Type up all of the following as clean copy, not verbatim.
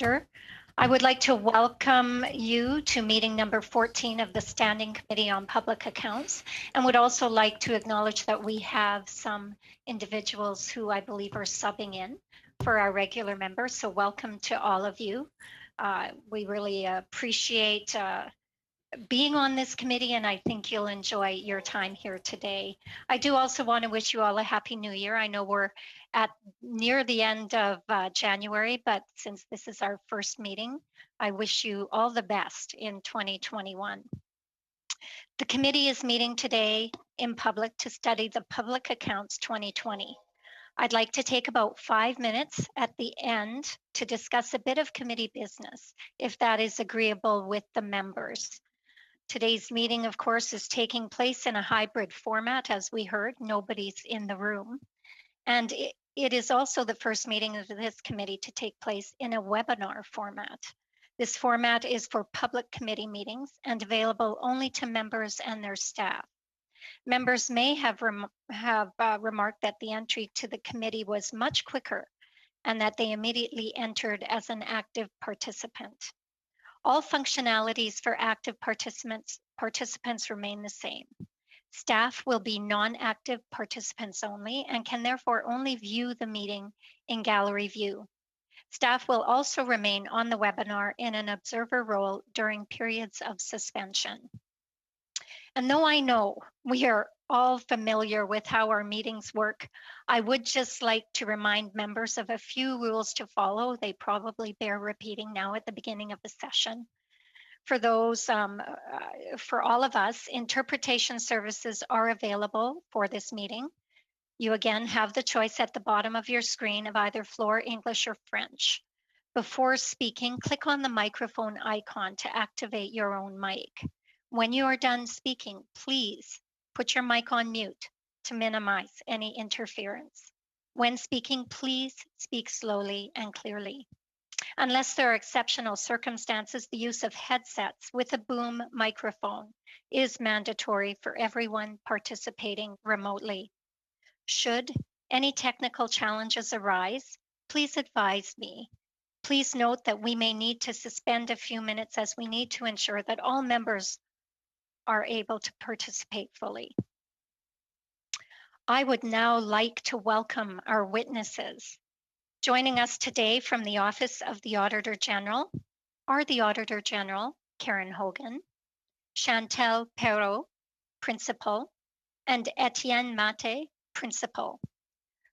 order. I would like to welcome you to meeting number 14 of the Standing Committee on Public Accounts, and would also like to acknowledge that we have some individuals who I believe are subbing in for our regular members. So welcome to all of you. We really appreciate being on this committee, and I think you'll enjoy your time here today. I do also want to wish you all a happy new year. I know we're at near the end of January, but since this is our first meeting, I wish you all the best in 2021. The committee is meeting today in public to study the Public Accounts 2020. I'd like to take about 5 minutes at the end to discuss a bit of committee business, if that is agreeable with the members. Today's meeting, of course, is taking place in a hybrid format. As we heard, nobody's in the room. And it is also the first meeting of this committee to take place in a webinar format. This format is for public committee meetings and available only to members and their staff. Members may have remarked that the entry to the committee was much quicker and that they immediately entered as an active participant. All functionalities for active participants remain the same. Staff will be non-active participants only and can therefore only view the meeting in gallery view. Staff will also remain on the webinar in an observer role during periods of suspension. And though I know we are all familiar with how our meetings work, I would just like to remind members of a few rules to follow. They probably bear repeating now at the beginning of the session. For those, for all of us, interpretation services are available for this meeting. You again have the choice at the bottom of your screen of either Floor, English, or French. Before speaking, click on the microphone icon to activate your own mic. When you are done speaking, please put your mic on mute to minimize any interference. When speaking, please speak slowly and clearly. Unless there are exceptional circumstances, the use of headsets with a boom microphone is mandatory for everyone participating remotely. Should any technical challenges arise, please advise me. Please note that we may need to suspend a few minutes as we need to ensure that all members are able to participate fully. I would now like to welcome our witnesses. Joining us today from the Office of the Auditor General are the Auditor General, Karen Hogan, Chantal Perrault, Principal, and Etienne Mate, Principal.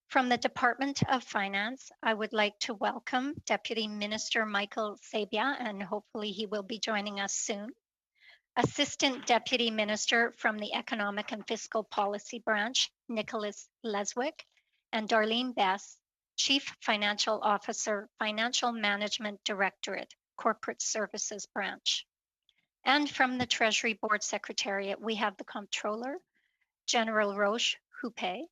From the Department of Finance, I would like to welcome Deputy Minister Michael Sabia, and hopefully he will be joining us soon. Assistant Deputy Minister from the Economic and Fiscal Policy Branch, Nicholas Leswick, and Darlene Bess, Chief Financial Officer, Financial Management Directorate, Corporate Services Branch. And from the Treasury Board Secretariat, we have the Comptroller, General Roche Houpe,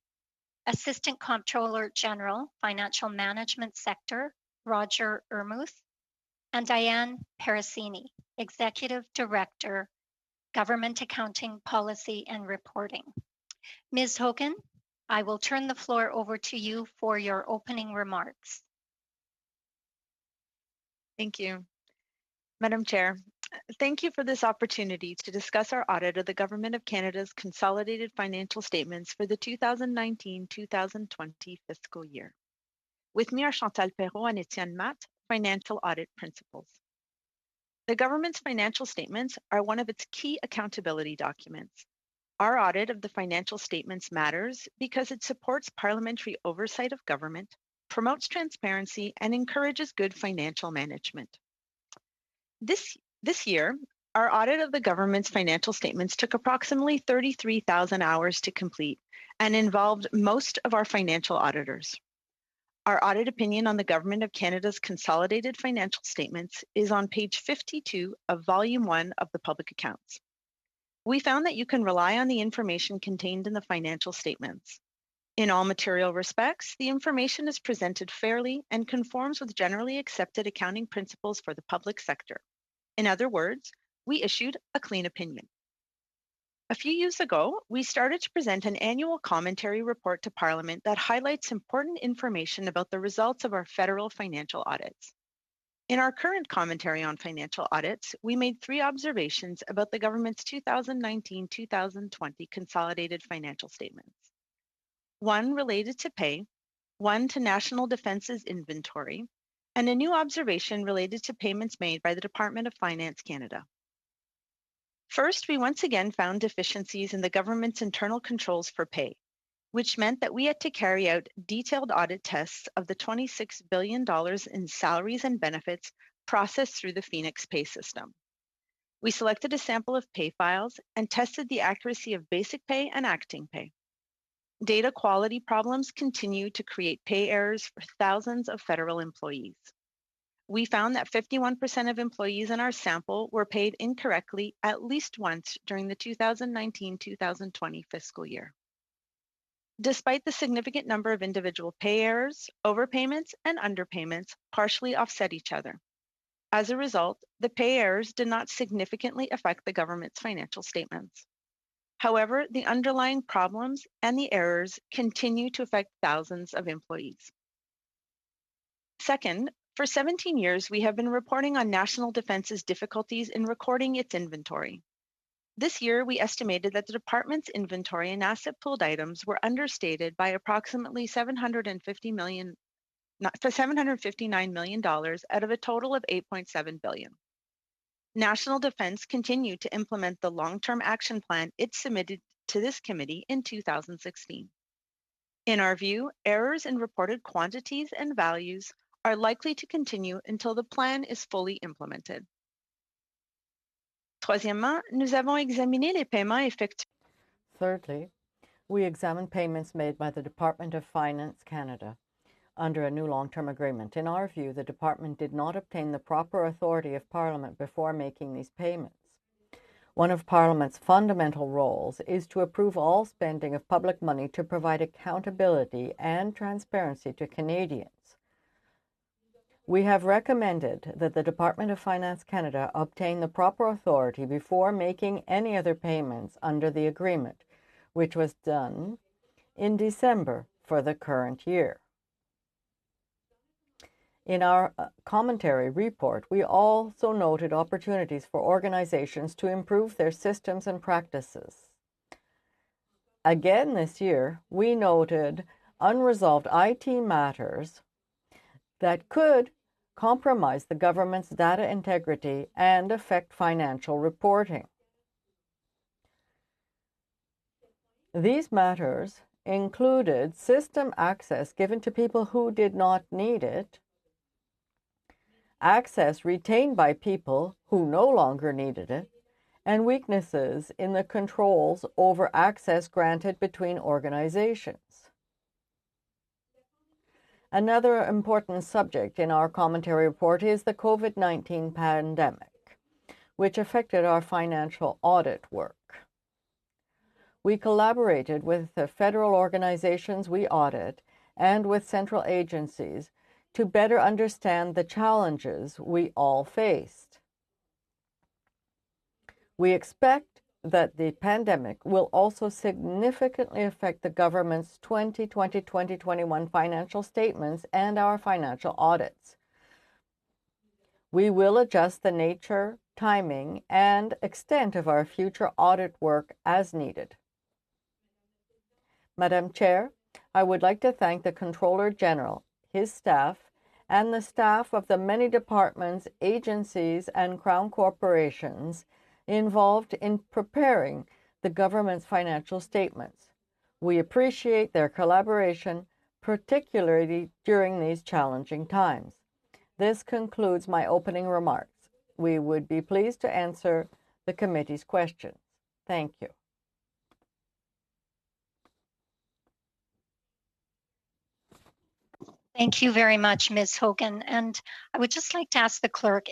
Assistant Comptroller General, Financial Management Sector, Roger Ermuth, and Diane Parasini, Executive Director, Government Accounting Policy and Reporting. Ms. Hogan, I will turn the floor over to you for your opening remarks. Thank you. Madam Chair, thank you for this opportunity to discuss our audit of the Government of Canada's consolidated financial statements for the 2019-2020 fiscal year. With me are Chantal Perrault and Etienne Mate, Financial Audit Principals. The government's financial statements are one of its key accountability documents. Our audit of the financial statements matters because it supports parliamentary oversight of government, promotes transparency, and encourages good financial management. This year, our audit of the government's financial statements took approximately 33,000 hours to complete and involved most of our financial auditors. Our audit opinion on the Government of Canada's consolidated financial statements is on page 52 of Volume 1 of the Public Accounts. We found that you can rely on the information contained in the financial statements. In all material respects, the information is presented fairly and conforms with generally accepted accounting principles for the public sector. In other words, we issued a clean opinion. A few years ago, we started to present an annual commentary report to Parliament that highlights important information about the results of our federal financial audits. In our current commentary on financial audits, we made 3 observations about the government's 2019-2020 consolidated financial statements. 1 related to pay, 1 to National Defence's inventory, and a new observation related to payments made by the Department of Finance Canada. First, we once again found deficiencies in the government's internal controls for pay, which meant that we had to carry out detailed audit tests of the $26 billion in salaries and benefits processed through the Phoenix Pay system. We selected a sample of pay files and tested the accuracy of basic pay and acting pay. Data quality problems continue to create pay errors for thousands of federal employees. We found that 51% of employees in our sample were paid incorrectly at least once during the 2019-2020 fiscal year. Despite the significant number of individual pay errors, overpayments and underpayments partially offset each other. As a result, the pay errors did not significantly affect the government's financial statements. However, the underlying problems and the errors continue to affect thousands of employees. Second, for 17 years, we have been reporting on National Defence's difficulties in recording its inventory. This year, we estimated that the department's inventory and asset pooled items were understated by approximately $759 million out of a total of $8.7 billion. National Defense continued to implement the long-term action plan it submitted to this committee in 2016. In our view, errors in reported quantities and values are likely to continue until the plan is fully implemented. Troisièmement, nous avons examiné les paiements effectués. Thirdly, we examined payments made by the Department of Finance Canada under a new long-term agreement. In our view, the department did not obtain the proper authority of Parliament before making these payments. One of Parliament's fundamental roles is to approve all spending of public money to provide accountability and transparency to Canadians. We have recommended that the Department of Finance Canada obtain the proper authority before making any other payments under the agreement, which was done in December for the current year. In our commentary report, we also noted opportunities for organizations to improve their systems and practices. Again this year, we noted unresolved IT matters that could compromise the government's data integrity and affect financial reporting. These matters included system access given to people who did not need it, access retained by people who no longer needed it, and weaknesses in the controls over access granted between organizations. Another important subject in our commentary report is the COVID-19 pandemic, which affected our financial audit work. We collaborated with the federal organizations we audit and with central agencies to better understand the challenges we all faced. We expect that the pandemic will also significantly affect the government's 2020-2021 financial statements and our financial audits. We will adjust the nature, timing, and extent of our future audit work as needed. Madam Chair, I would like to thank the Comptroller General, his staff, and the staff of the many departments, agencies, and Crown corporations involved in preparing the government's financial statements. We appreciate their collaboration, particularly during these challenging times. This concludes my opening remarks. We would be pleased to answer the committee's questions. Thank you. Thank you very much, Ms. Hogan. And I would just like to ask the clerk,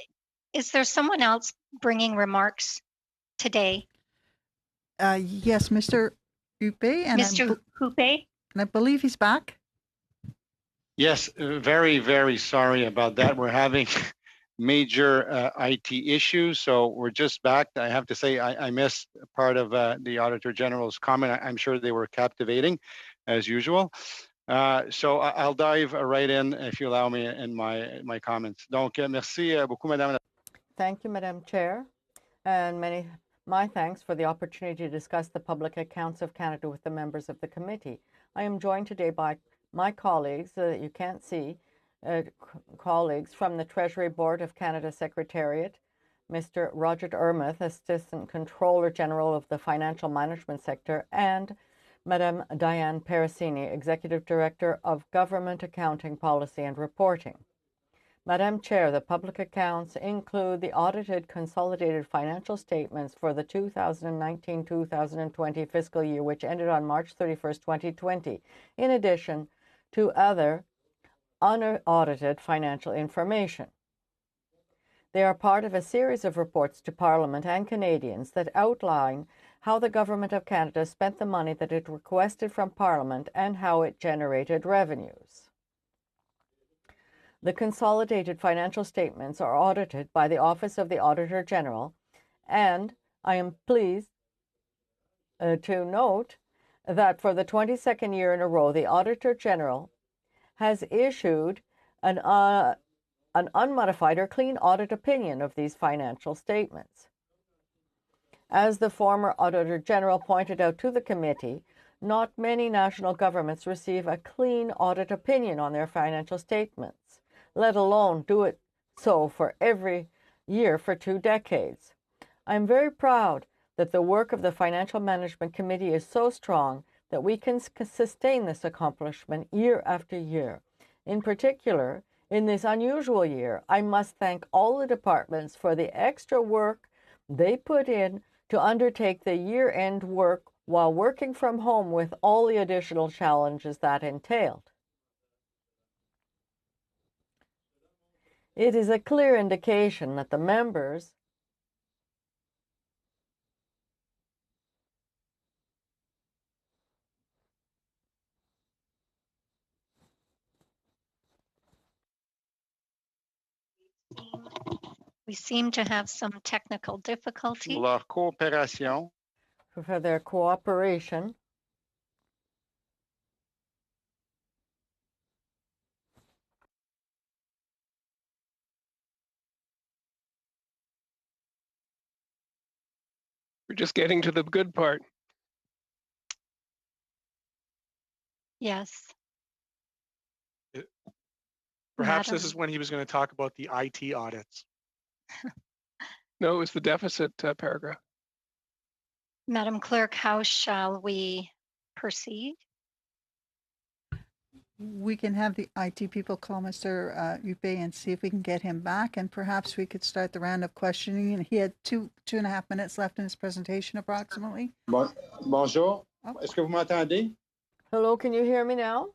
is there someone else bringing remarks today? Yes, Mr. Huppé. Mr. Huppé? And I believe he's back. Yes, very, very sorry about that. We're having major IT issues, so we're just back. I have to say I missed part of the Auditor General's comment. I'm sure they were captivating, as usual. So I'll dive right in, if you allow me, in my comments. Donc, merci beaucoup, Madame. Thank you, Madam Chair, and my thanks for the opportunity to discuss the public accounts of Canada with the members of the committee. I am joined today by my colleagues that you can't see, colleagues from the Treasury Board of Canada Secretariat, Mr. Roger Ermuth, Assistant Controller General of the Financial Management Sector, and Madame Diane Parasini, Executive Director of Government Accounting Policy and Reporting. Madam Chair, the public accounts include the audited consolidated financial statements for the 2019-2020 fiscal year, which ended on March 31st, 2020, in addition to other unaudited financial information. They are part of a series of reports to Parliament and Canadians that outline how the Government of Canada spent the money that it requested from Parliament and how it generated revenues. The consolidated financial statements are audited by the Office of the Auditor General, and I am pleased to note that for the 22nd year in a row, the Auditor General has issued an unmodified or clean audit opinion of these financial statements. As the former Auditor General pointed out to the committee, not many national governments receive a clean audit opinion on their financial statements, let alone do it so for every year for 2 decades. I am very proud that the work of the Financial Management Committee is so strong that we can sustain this accomplishment year after year. In particular, in this unusual year, I must thank all the departments for the extra work they put in to undertake the year-end work while working from home with all the additional challenges that entailed. It is a clear indication that the members We seem to have some technical difficulty. Leur coopération. for their cooperation. We're just getting to the good part. Yes. Perhaps Madam. this is when he was going to talk about the IT audits. No, it was the deficit paragraph. Madam Clerk, how shall we proceed? We can have the IT people call Mr. Huppé and see if we can get him back, and perhaps we could start the round of questioning. And he had two and a half minutes left in his presentation, approximately. Bonjour. Oh. Est-ce que vous m'entendez? Hello, can you hear me now?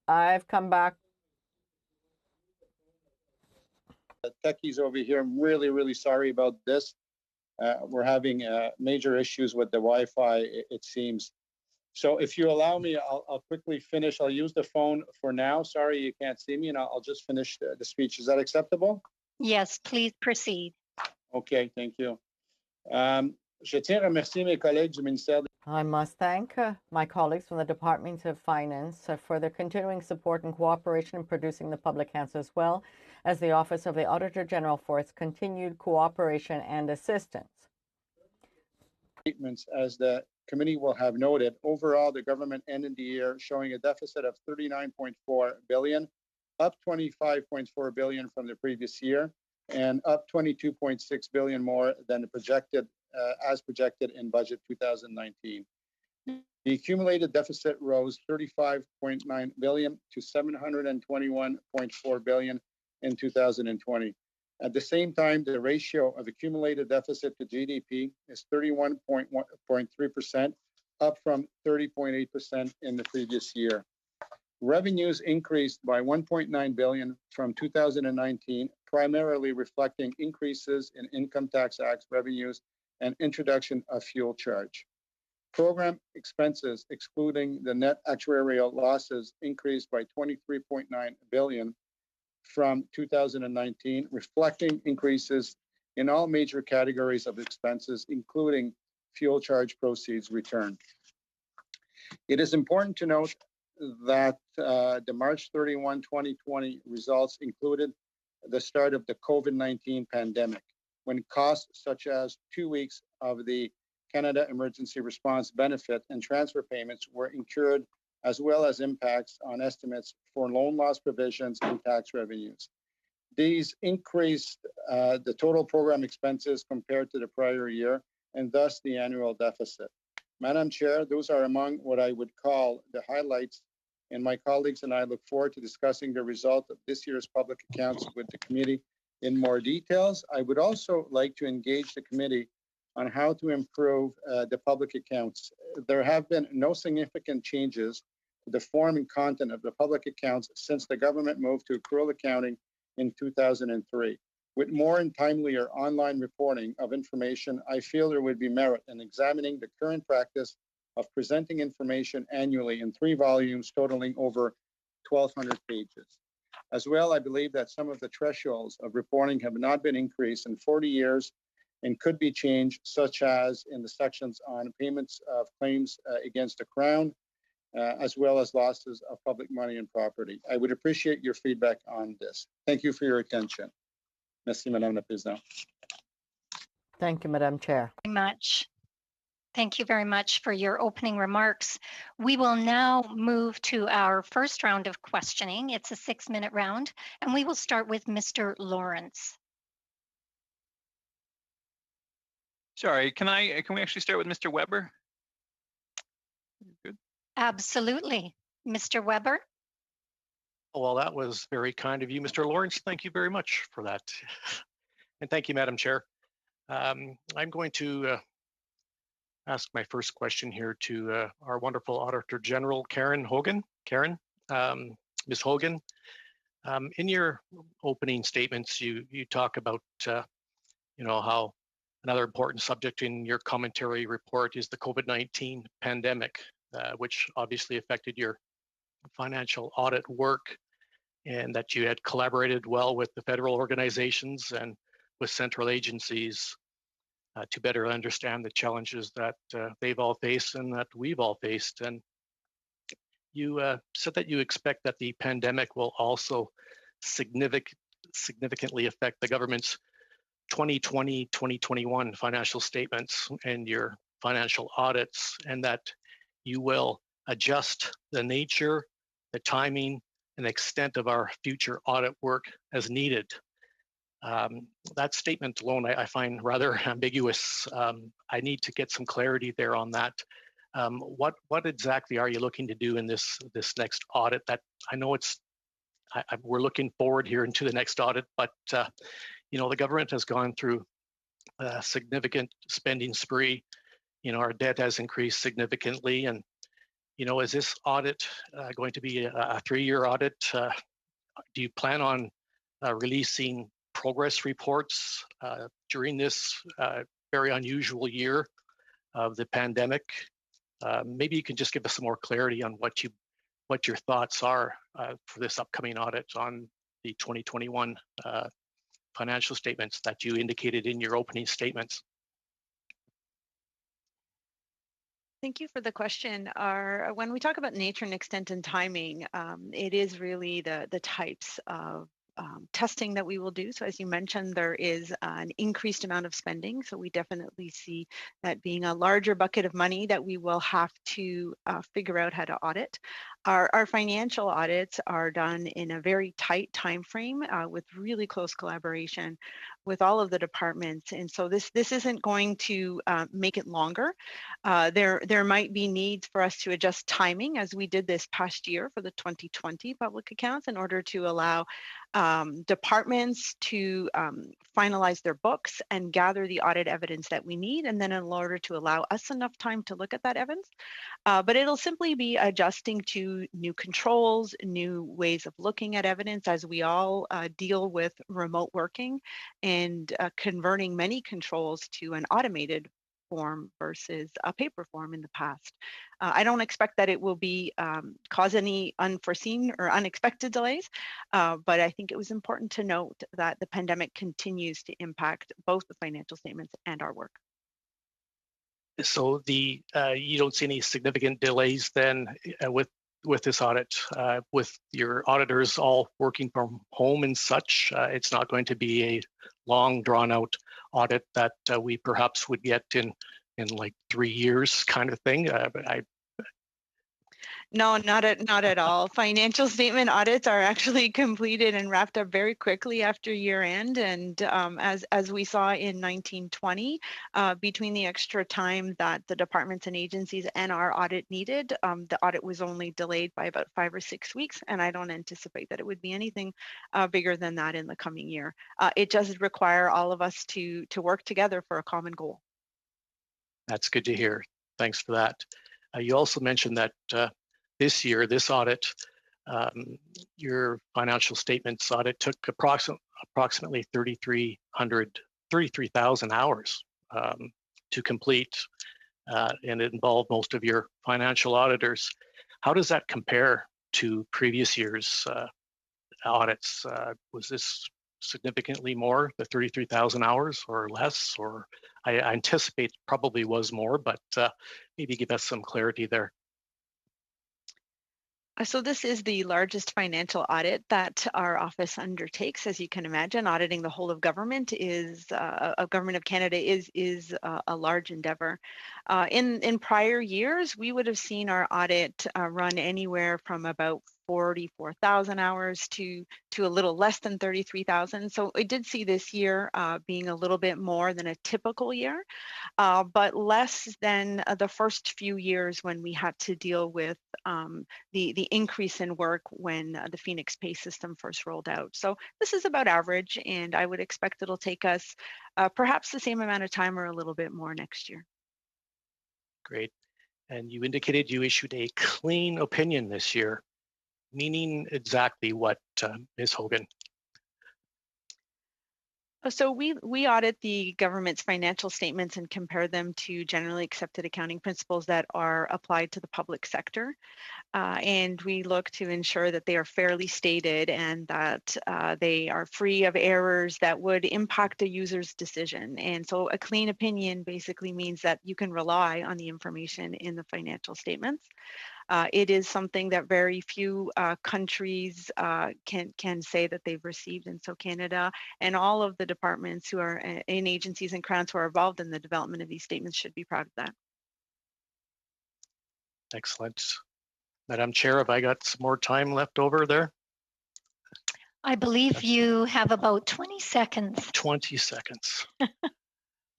I've come back. Techies over here, I'm really, really sorry about this. We're having major issues with the Wi-Fi, it seems. So if you allow me, I'll quickly finish. I'll use the phone for now. Sorry you can't see me, and I'll just finish the speech. Is that acceptable? Yes, please proceed. Okay, thank you. Je tiens à remercier mes collègues du ministère de... I must thank my colleagues from the Department of Finance for their continuing support and cooperation in producing the public accounts, as well as the Office of the Auditor General for its continued cooperation and assistance. Statements, as the committee will have noted, overall the government ended the year showing a deficit of 39.4 billion, up 25.4 billion from the previous year, and up 22.6 billion more than the projected as projected in budget 2019. The accumulated deficit rose 35.9 billion to 721.4 billion in 2020. At the same time, the ratio of accumulated deficit to GDP is 31.3%, up from 30.8% in the previous year. Revenues increased by 1.9 billion from 2019, primarily reflecting increases in income tax act revenues and introduction of fuel charge. Program expenses, excluding the net actuarial losses, increased by 23.9 billion from 2019, reflecting increases in all major categories of expenses, including fuel charge proceeds returned. It is important to note that the March 31, 2020 results included the start of the COVID-19 pandemic, when costs such as 2 weeks of the Canada Emergency Response Benefit and transfer payments were incurred, as well as impacts on estimates for loan loss provisions and tax revenues. These increased the total program expenses compared to the prior year, and thus the annual deficit. Madam Chair, those are among what I would call the highlights, and my colleagues and I look forward to discussing the result of this year's public accounts with the committee in more details. I would also like to engage the committee on how to improve the public accounts. There have been no significant changes to the form and content of the public accounts since the government moved to accrual accounting in 2003. With more and timelier online reporting of information, I feel there would be merit in examining the current practice of presenting information annually in 3 volumes totaling over 1,200 pages. As well, I believe that some of the thresholds of reporting have not been increased in 40 years and could be changed, such as in the sections on payments of claims against the Crown, as well as losses of public money and property. I would appreciate your feedback on this. Thank you for your attention. Merci, Madame la Présidente. Thank you, Madam Chair. Very much. Thank you very much for your opening remarks. We will now move to our first round of questioning. It's a 6-minute round, and we will start with Mr. Lawrence. Sorry, can we actually start with Mr. Weber? Good. Absolutely. Mr. Weber? Well, that was very kind of you, Mr. Lawrence. Thank you very much for that. And thank you, Madam Chair. I'm going to ask my first question here to our wonderful Auditor General, Karen Hogan. Karen, Ms. Hogan, in your opening statements, you talk about, how another important subject in your commentary report is the COVID-19 pandemic, which obviously affected your financial audit work, and that you had collaborated well with the federal organizations and with central agencies to better understand the challenges that they've all faced and that we've all faced. And you said that you expect that the pandemic will also significantly affect the government's 2020-2021 financial statements and your financial audits, and that you will adjust the nature, the timing, and extent of our future audit work as needed. That statement alone I find rather ambiguous. I need to get some clarity there on that. What exactly are you looking to do in this next audit? That I know we're looking forward here into the next audit, but the government has gone through a significant spending spree. Our debt has increased significantly, and is this audit going to be a 3-year audit? Do you plan on releasing progress reports during this very unusual year of the pandemic? Maybe you can just give us some more clarity on what your thoughts are for this upcoming audit on the 2021 financial statements that you indicated in your opening statements. Thank you for the question. When we talk about nature and extent and timing, it is really the types of testing that we will do. So as you mentioned, there is an increased amount of spending. So we definitely see that being a larger bucket of money that we will have to figure out how to audit. Our financial audits are done in a very tight time frame with really close collaboration with all of the departments. And so this isn't going to make it longer. There might be needs for us to adjust timing, as we did this past year for the 2020 public accounts, in order to allow departments to finalize their books and gather the audit evidence that we need, and then in order to allow us enough time to look at that evidence. But it'll simply be adjusting to new controls, new ways of looking at evidence as we all deal with remote working and converting many controls to an automated form versus a paper form in the past. I don't expect that it will be cause any unforeseen or unexpected delays, but I think it was important to note that the pandemic continues to impact both the financial statements and our work. So the you don't see any significant delays then with this audit, with your auditors all working from home and such. It's not going to be a long drawn out audit that we perhaps would get in like 3 years kind of thing. No, not at all. Financial statement audits are actually completed and wrapped up very quickly after year end. And as we saw in 1920, between the extra time that the departments and agencies and our audit needed, the audit was only delayed by about 5 or 6 weeks. And I don't anticipate that it would be anything bigger than that in the coming year. It does require all of us to work together for a common goal. That's good to hear. Thanks for that. You also mentioned that this year, this audit, your financial statements audit took approximately 33,000 hours to complete, and it involved most of your financial auditors. How does that compare to previous years' audits? Was this significantly more, the 33,000 hours, or less? Or I anticipate probably was more, but maybe give us some clarity there. So this is the largest financial audit that our office undertakes. As you can imagine, auditing the whole of government of Government of Canada is a large endeavor. In prior years, we would have seen our audit run anywhere from about 44,000 hours to a little less than 33,000. So I did see this year being a little bit more than a typical year, but less than the first few years when we had to deal with the increase in work when the Phoenix Pay system first rolled out. So this is about average, and I would expect it'll take us perhaps the same amount of time or a little bit more next year. Great. And you indicated you issued a clean opinion this year, meaning exactly what, Ms. Hogan? So we audit the government's financial statements and compare them to generally accepted accounting principles that are applied to the public sector. And we look to ensure that they are fairly stated and that they are free of errors that would impact a user's decision. And so a clean opinion basically means that you can rely on the information in the financial statements. It is something that very few countries can say that they've received, and so Canada and all of the departments who are in agencies and crowns who are involved in the development of these statements should be proud of that. Excellent. Madam Chair, have I got some more time left over there? I believe you have about 20 seconds. 20 seconds.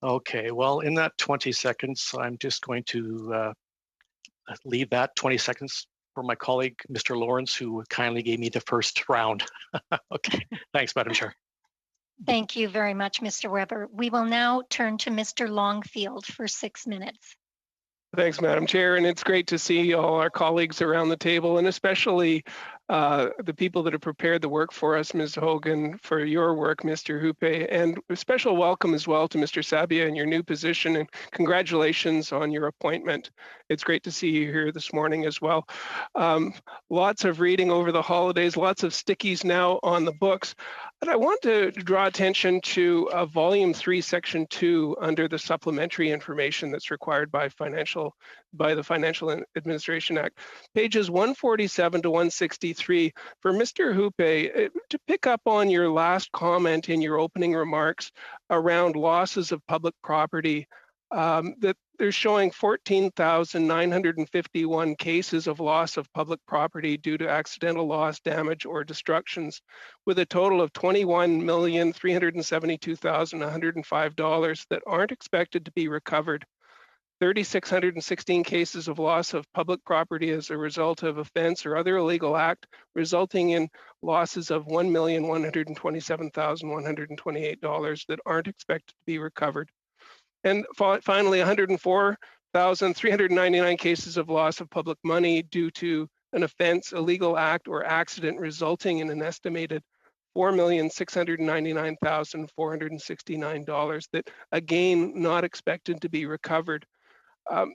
Okay, well, in that 20 seconds, I'm just going to leave that 20 seconds for my colleague, Mr. Lawrence, who kindly gave me the first round. Okay, thanks, Madam Chair. Thank you very much, Mr. Weber. We will now turn to Mr. Longfield for 6 minutes. Thanks, Madam Chair, and it's great to see all our colleagues around the table, and especially the people that have prepared the work for us, Ms. Hogan, for your work, Mr. Hupé, and a special welcome as well to Mr. Sabia in your new position, and congratulations on your appointment. It's great to see you here this morning as well. Lots of reading over the holidays, lots of stickies now on the books. And I want to draw attention to Volume 3, Section 2, under the supplementary information that's required by the Financial Administration Act, pages 147 to 163. For Mr. Hupé, to pick up on your last comment in your opening remarks around losses of public property, that they're showing 14,951 cases of loss of public property due to accidental loss, damage, or destructions, with a total of $21,372,105 that aren't expected to be recovered. 3,616 cases of loss of public property as a result of offense or other illegal act, resulting in losses of $1,127,128 that aren't expected to be recovered. And finally, 104,399 cases of loss of public money due to an offense, illegal act, or accident, resulting in an estimated $4,699,469 that, again, not expected to be recovered.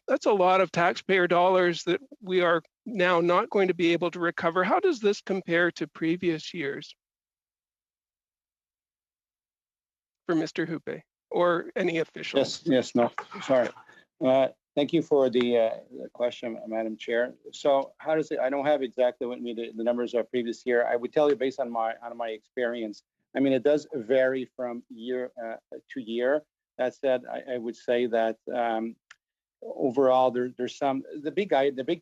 That's a lot of taxpayer dollars that we are now not going to be able to recover. How does this compare to previous years for Mr. Hupé or any official? Yes, no, sorry. Thank you for the question, Madam Chair. So how does it, I don't have exactly what the numbers are previous year. I would tell you based on my experience. I mean, it does vary from year to year. That said, I would say that overall there's some, the big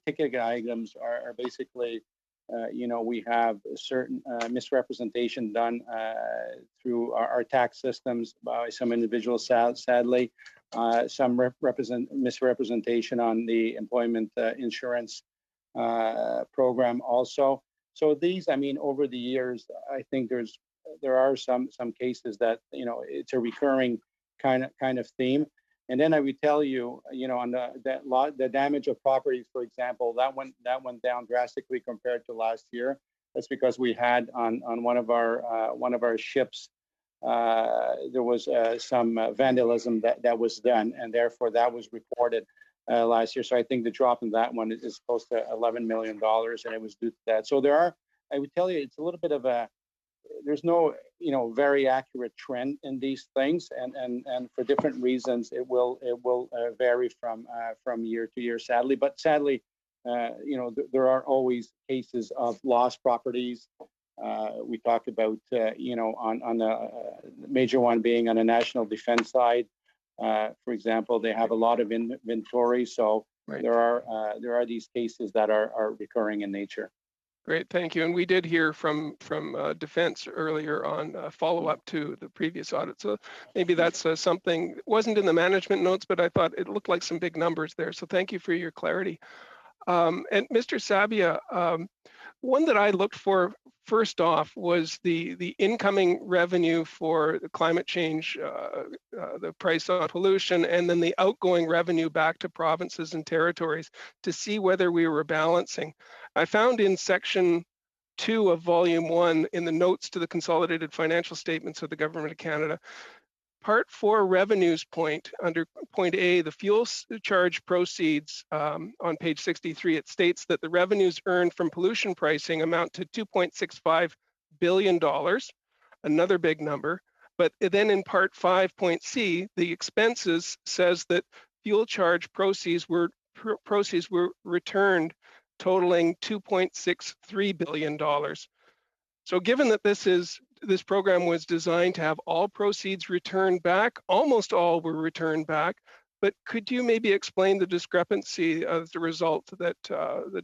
ticket items are basically, we have certain misrepresentation done through our tax systems by some individuals, sadly. Some misrepresentation on the employment insurance program also. So these, I mean, over the years, I think there are some cases that, it's a recurring kind of theme. And then I would tell you, on the damage of properties, for example, that went down drastically compared to last year. That's because we had on one of our ships, there was some vandalism that was done, and therefore that was reported last year. So I think the drop in that one is close to $11 million, and it was due to that. So I would tell you, it's a little bit of there's no very accurate trend in these things, and for different reasons it will vary from year to year, sadly. But sadly, there are always cases of lost properties. We talked about on the major one being on a national defense side. For example, they have a lot of inventory, so right. There are these cases that are recurring in nature. Great, thank you. And we did hear from Defense earlier on follow-up to the previous audit. So maybe that's something, it wasn't in the management notes, but I thought it looked like some big numbers there. So thank you for your clarity. And Mr. Sabia, one that I looked for first off was the incoming revenue for the climate change, the price on pollution, and then the outgoing revenue back to provinces and territories to see whether we were balancing. I found in section 2 of volume 1 in the notes to the consolidated financial statements of the Government of Canada, Part 4 revenues point, under point A, the fuel charge proceeds on page 63, it states that the revenues earned from pollution pricing amount to $2.65 billion, another big number. But then in part 5, point C, the expenses says that fuel charge proceeds were returned totaling $2.63 billion. So given that this program was designed to have all proceeds returned back, almost all were returned back, but could you maybe explain the discrepancy as a result that the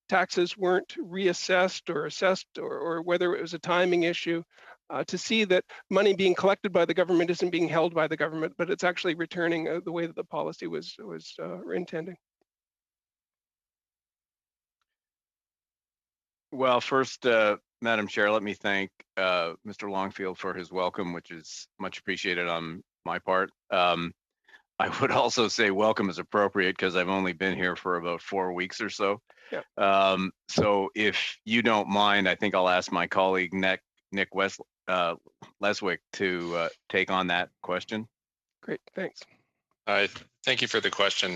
taxes weren't reassessed or assessed, or whether it was a timing issue, to see that money being collected by the government isn't being held by the government, but it's actually returning the way that the policy was intending? Well, first, Madam Chair, let me thank Mr. Longfield for his welcome, which is much appreciated on my part. I would also say welcome is appropriate because I've only been here for about 4 weeks or so. Yeah. So if you don't mind, I think I'll ask my colleague Nick Leswick to take on that question. Great, thanks. Thank you for the question.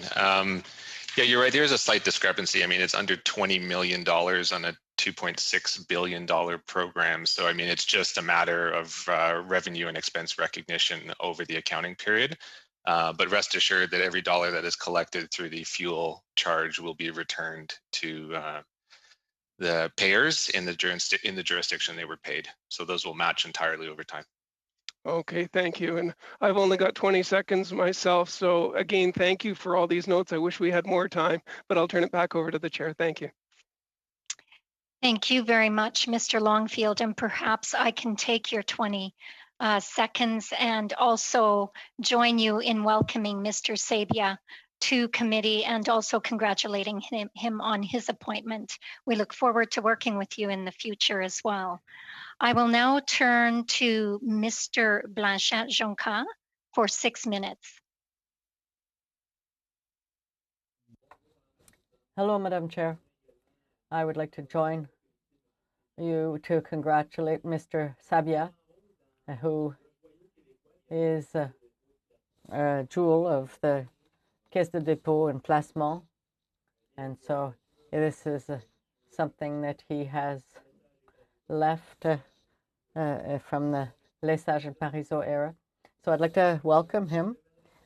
Yeah, you're right. There's a slight discrepancy. I mean, it's under $20 million on a $2.6 billion program. So, I mean, it's just a matter of revenue and expense recognition over the accounting period. But rest assured that every dollar that is collected through the fuel charge will be returned to the payers in the jurisdiction they were paid. So those will match entirely over time. Okay, thank you. And I've only got 20 seconds myself. So again, thank you for all these notes. I wish we had more time, but I'll turn it back over to the chair. Thank you. Thank you very much, Mr. Longfield. And perhaps I can take your 20 seconds and also join you in welcoming Mr. Sabia to committee and also congratulating him on his appointment. We look forward to working with you in the future as well. I will now turn to Mr. Blanchette-Jonca for 6 minutes. Hello, Madam Chair. I would like to join you to congratulate Mr. Sabia, who is a jewel of the Caisse de dépôt and placement. And so this is something that he has left from the Les Sages and Parizeau era. So I'd like to welcome him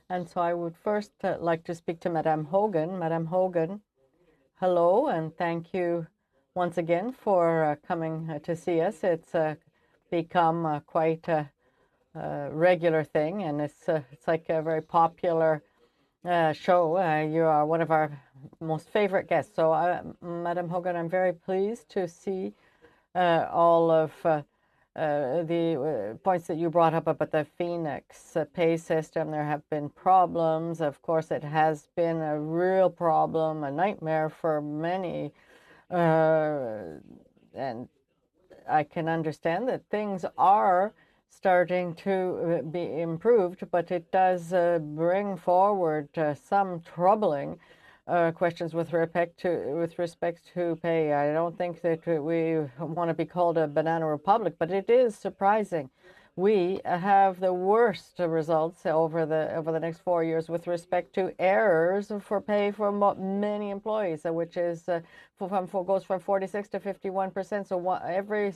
And so I would first like to speak to Madame Hogan. Madame Hogan, hello, and thank you once again for coming to see us. It's become quite a regular thing, and it's like a very popular show. You are one of our most favorite guests. So, Madame Hogan, I'm very pleased to see all of the points that you brought up about the Phoenix pay system. There have been problems. Of course, it has been a real problem, a nightmare for many. And I can understand that things are starting to be improved, but it does bring forward some troubling questions with respect to pay. I don't think that we want to be called a banana republic, but it is surprising. We have the worst results over the next 4 years with respect to errors for pay for many employees, which is goes from 46 to 51%. So every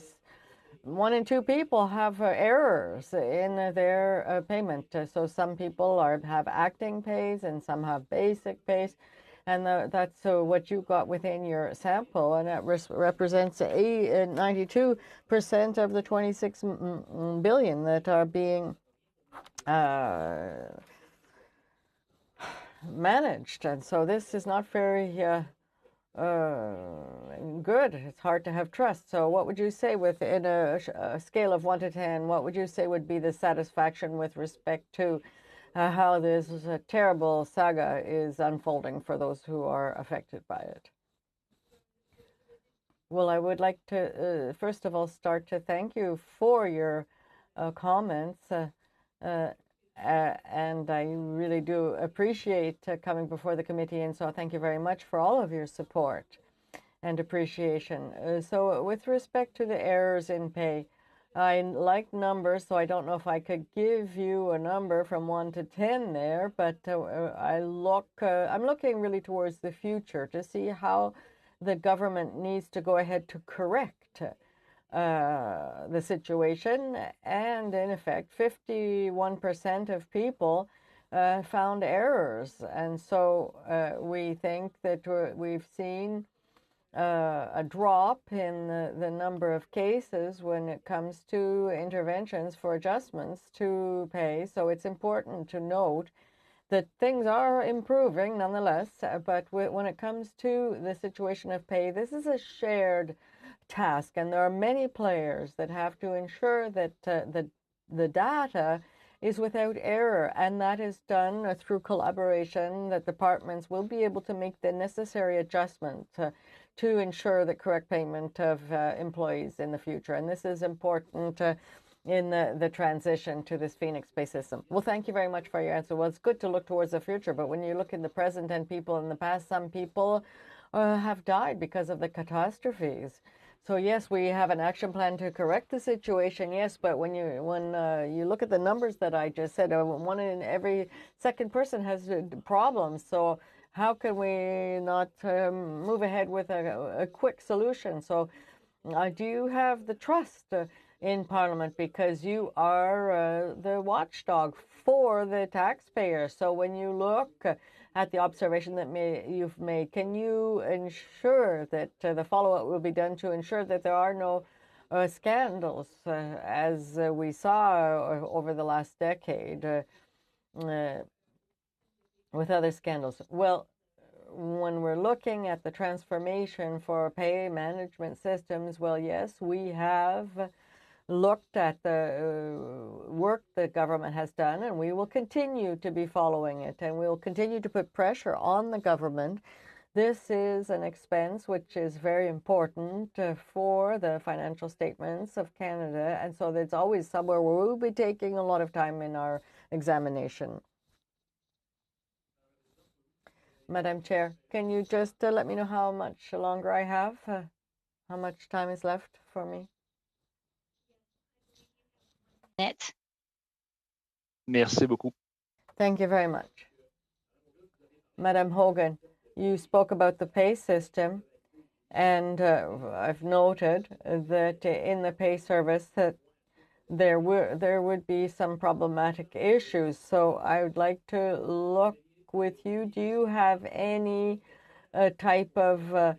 1 in 2 people have errors in their payment. So some people have acting pays and some have basic pays. And that's what you got within your sample. And that represents 92% of the 26 billion that are being managed. And so this is not very good. It's hard to have trust. So what would you say within a scale of 1 to 10, what would you say would be the satisfaction with respect to how this terrible saga is unfolding for those who are affected by it? Well, I would like to, first of all, start to thank you for your comments. And I really do appreciate coming before the committee, and so thank you very much for all of your support and appreciation. So with respect to the errors in pay, I like numbers, so I don't know if I could give you a number from 1 to 10 there, but I'm looking really towards the future to see how the government needs to go ahead to correct the situation, and in effect 51% of people found errors, and so we think that we've seen a drop in the number of cases when it comes to interventions for adjustments to pay. So it's important to note that things are improving nonetheless, but when it comes to the situation of pay, this is a shared task, and there are many players that have to ensure that the data is without error, and that is done through collaboration, that departments will be able to make the necessary adjustment to ensure the correct payment of employees in the future. And this is important in the transition to this Phoenix pay system. Well, thank you very much for your answer. Well, it's good to look towards the future, but when you look in the present and people in the past, some people have died because of the catastrophes. So yes, we have an action plan to correct the situation, yes, but when you look at the numbers that I just said, 1 in every second person has problems. So how can we not move ahead with a quick solution? So do you have the trust in Parliament, because you are the watchdog for the taxpayer? So when you look at the observation that you've made, can you ensure that the follow-up will be done to ensure that there are no scandals, as we saw over the last decade with other scandals? Well, when we're looking at the transformation for pay management systems, well, yes, we have looked at the work the government has done, and we will continue to be following it, and we'll continue to put pressure on the government. This is an expense which is very important for the financial statements of Canada, and so there's always somewhere where we'll be taking a lot of time in our examination. Madam Chair, can you just let me know how much longer I have? How much time is left for me? Merci beaucoup. Thank you very much. Madam Hogan, you spoke about the pay system, and I've noted that in the pay service that there would be some problematic issues. So I would like to look with you. Do you have any type of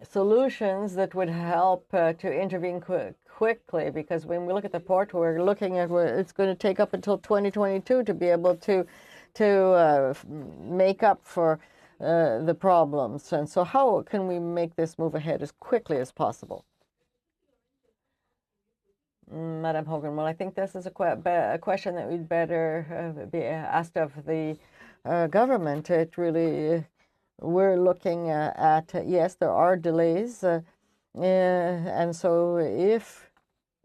solutions that would help to intervene quickly? Because when we look at the port, we're looking at it's going to take up until 2022 to be able to make up for the problems. And so how can we make this move ahead as quickly as possible? Madam Hogan, well, I think this is a question that we'd better be asked of the government. It really, we're looking at, yes, there are delays, and so if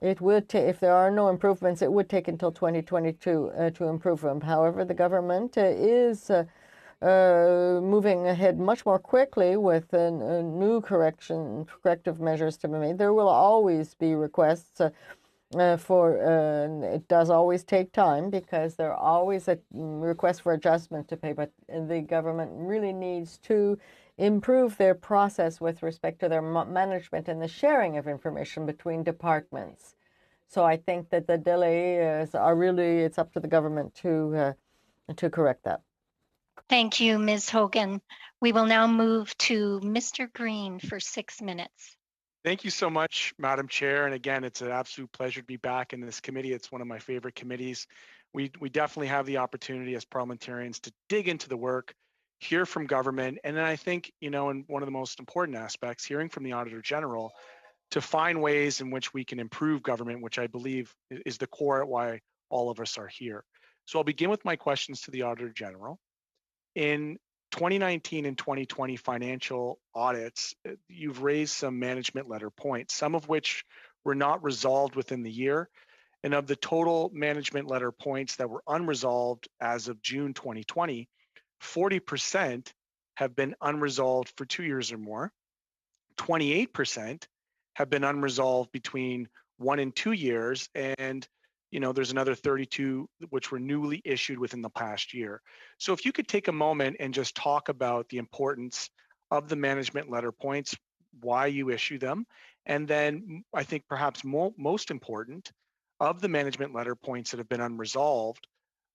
there are no improvements, it would take until 2022 to improve them. However, the government is moving ahead much more quickly with new corrective measures to be made. There will always be requests it does always take time because there are always a request for adjustment to pay, but the government really needs to improve their process with respect to their management and the sharing of information between departments. So I think that the delays are really, it's up to the government to correct that. Thank you, Ms. Hogan. We will now move to Mr. Green for 6 minutes. Thank you so much, Madam Chair. And again, it's an absolute pleasure to be back in this committee. It's one of my favorite committees. We definitely have the opportunity as parliamentarians to dig into the work, hear from government, and then I think, in one of the most important aspects, hearing from the Auditor General to find ways in which we can improve government, which I believe is the core at why all of us are here. So I'll begin with my questions to the Auditor General. In 2019 and 2020 financial audits, you've raised some management letter points, some of which were not resolved within the year. And of the total management letter points that were unresolved as of June 2020, 40% have been unresolved for 2 years or more. 28% have been unresolved between 1 and 2 years. And there's another 32 which were newly issued within the past year. So if you could take a moment and just talk about the importance of the management letter points, why you issue them, and then I think perhaps most important, of the management letter points that have been unresolved,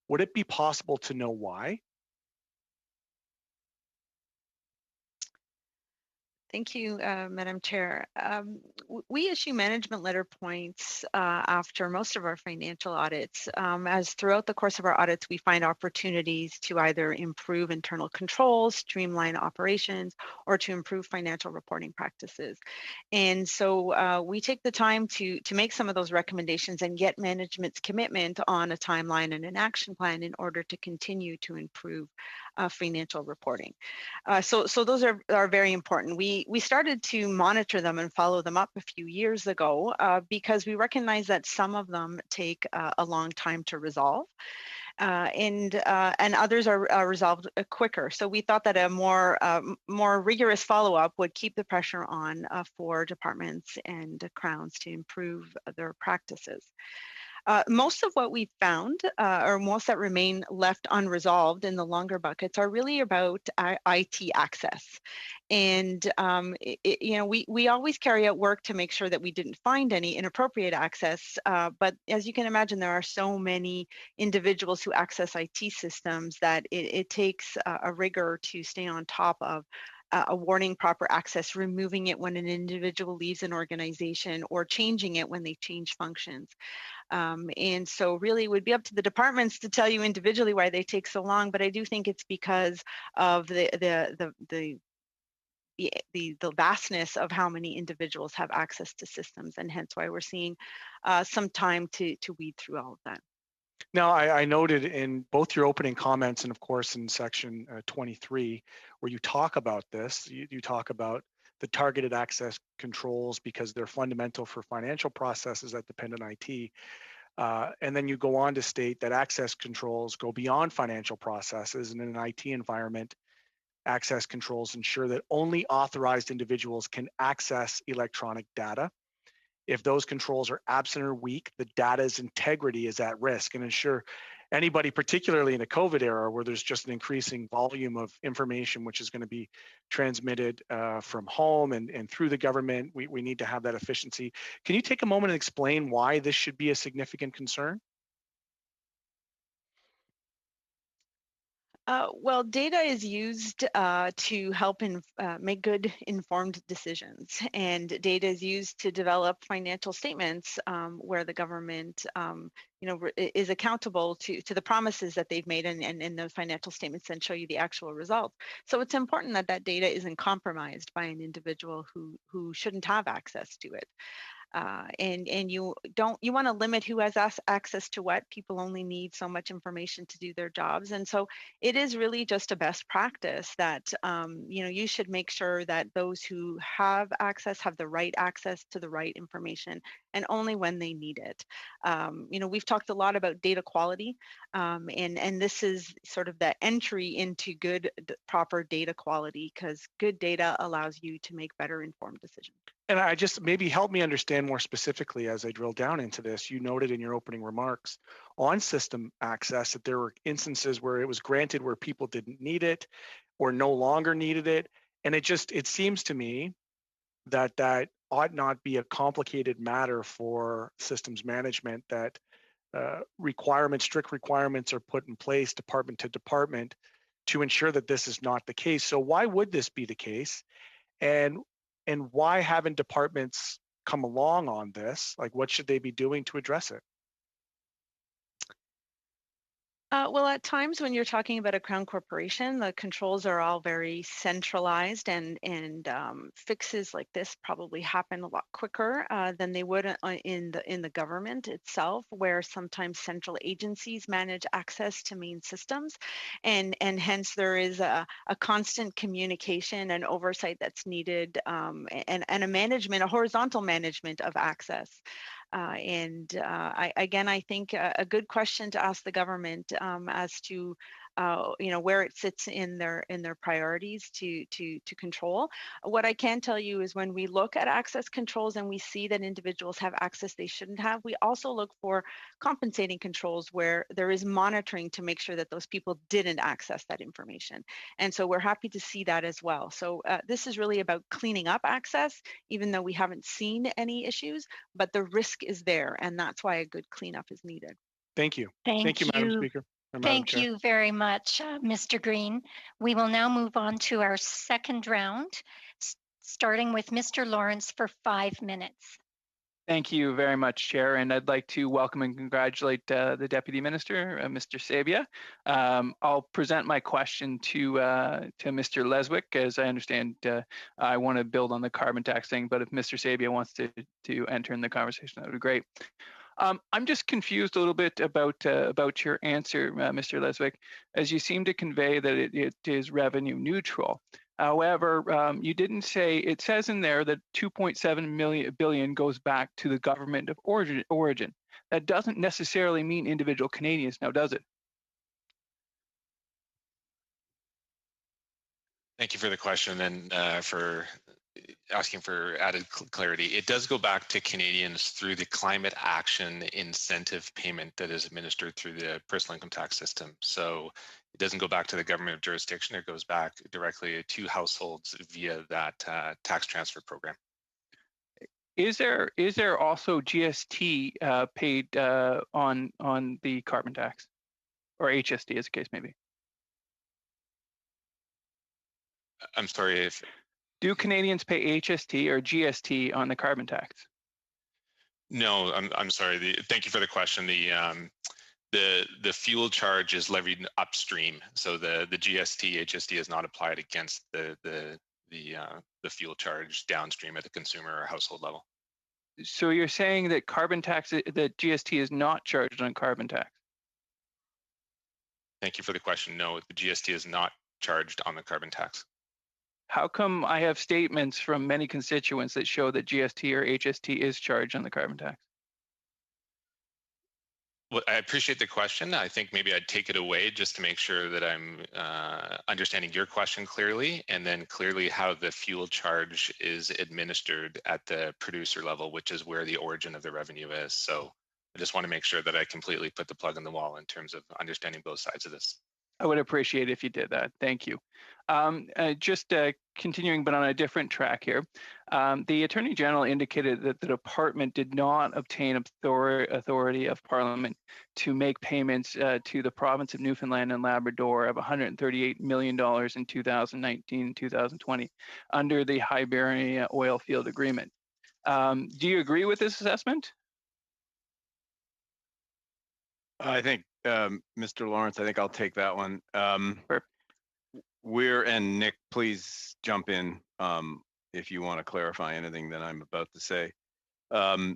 would it be possible to know why? Thank you, Madam Chair. We issue management letter points after most of our financial audits, as throughout the course of our audits, we find opportunities to either improve internal controls, streamline operations, or to improve financial reporting practices. And so we take the time to make some of those recommendations and get management's commitment on a timeline and an action plan in order to continue to improve financial reporting. So those are very important. We started to monitor them and follow them up a few years ago because we recognize that some of them take a long time to resolve. And others are resolved quicker. So we thought that a more rigorous follow-up would keep the pressure on for departments and crowns to improve their practices. Most of what we found, or most that remain left unresolved in the longer buckets, are really about IT access. And we always carry out work to make sure that we didn't find any inappropriate access. But as you can imagine, there are so many individuals who access IT systems that it takes a rigor to stay on top of awarding proper access, removing it when an individual leaves an organization, or changing it when they change functions. And so really it would be up to the departments to tell you individually why they take so long, but I do think it's because of the vastness of how many individuals have access to systems, and hence why we're seeing some time to weed through all of that. Now, I noted in both your opening comments and of course in section 23, where you talk about this, you talk about the targeted access controls because they're fundamental for financial processes that depend on IT. And then you go on to state that access controls go beyond financial processes, and in an IT environment, access controls ensure that only authorized individuals can access electronic data. if those controls are absent or weak, the data's integrity is at risk. And ensure anybody, particularly in a COVID era where there's just an increasing volume of information which is going to be transmitted from home and through the government, we need to have that efficiency. Can you take a moment and explain why this should be a significant concern? Well, data is used to help make good informed decisions, and data is used to develop financial statements where the government, is accountable to the promises that they've made, and the financial statements then show you the actual results. So it's important that that data isn't compromised by an individual who shouldn't have access to it. And you want to limit who has access to what. People only need so much information to do their jobs, and so it is really just a best practice that you should make sure that those who have access have the right access to the right information, and only when they need it. We've talked a lot about data quality, and this is sort of the entry into good, proper data quality, because good data allows you to make better informed decisions. And I just maybe help me understand more specifically as I drill down into this. You noted in your opening remarks on system access that there were instances where it was granted where people didn't need it or no longer needed it. And it seems to me that that ought not be a complicated matter for systems management, that strict requirements are put in place department to department to ensure that this is not the case. So why would this be the case? And why haven't departments come along on this? Like, what should they be doing to address it? Well, at times when you're talking about a crown corporation, the controls are all very centralized, and fixes like this probably happen a lot quicker than they would in the government itself, where sometimes central agencies manage access to main systems, and hence there is a constant communication and oversight that's needed, and a horizontal management of access. I think a good question to ask the government as to where it sits in their priorities to control. What I can tell you is when we look at access controls and we see that individuals have access they shouldn't have, we also look for compensating controls where there is monitoring to make sure that those people didn't access that information. And so we're happy to see that as well. So this is really about cleaning up access, even though we haven't seen any issues, but the risk is there, and that's why a good cleanup is needed. Thank you. Thank you, Madam Speaker. Thank you very much, Mr. Green. We will now move on to our second round, starting with Mr. Lawrence for 5 minutes. Thank you very much, Chair, and I'd like to welcome and congratulate the Deputy Minister, Mr. Sabia. I'll present my question to Mr. Leswick, as I understand I want to build on the carbon tax thing, but if Mr. Sabia wants to enter in the conversation, that would be great. I'm just confused a little bit about your answer, Mr. Leswick, as you seem to convey that it is revenue neutral. However, you didn't say, it says in there that 2.7 billion goes back to the government of origin. That doesn't necessarily mean individual Canadians now, does it? Thank you for the question and for asking for added clarity. It does go back to Canadians through the climate action incentive payment that is administered through the personal income tax system. So it doesn't go back to the government of jurisdiction. It goes back directly to households via that tax transfer program. Is there also GST paid on the carbon tax, or HST as the case may be? I'm sorry, if do Canadians pay HST or GST on the carbon tax? No, I'm sorry. Thank you for the question. The fuel charge is levied upstream, so the GST HST is not applied against the fuel charge downstream at the consumer or household level. So you're saying that carbon tax, that GST is not charged on carbon tax? Thank you for the question. No, the GST is not charged on the carbon tax. How come I have statements from many constituents that show that GST or HST is charged on the carbon tax? Well, I appreciate the question. I think maybe I'd take it away just to make sure that I'm understanding your question clearly, and then clearly how the fuel charge is administered at the producer level, which is where the origin of the revenue is. So I just want to make sure that I completely put the plug in the wall in terms of understanding both sides of this. I would appreciate it if you did that. Thank you. Just continuing, but on a different track here, the Attorney General indicated that the department did not obtain authority of Parliament to make payments to the province of Newfoundland and Labrador of $138 million in 2019 and 2020 under the Hibernia oil field agreement. Do you agree with this assessment? I think, Mr. Lawrence, I think I'll take that one. Sure. And Nick, please jump in if you want to clarify anything that I'm about to say. I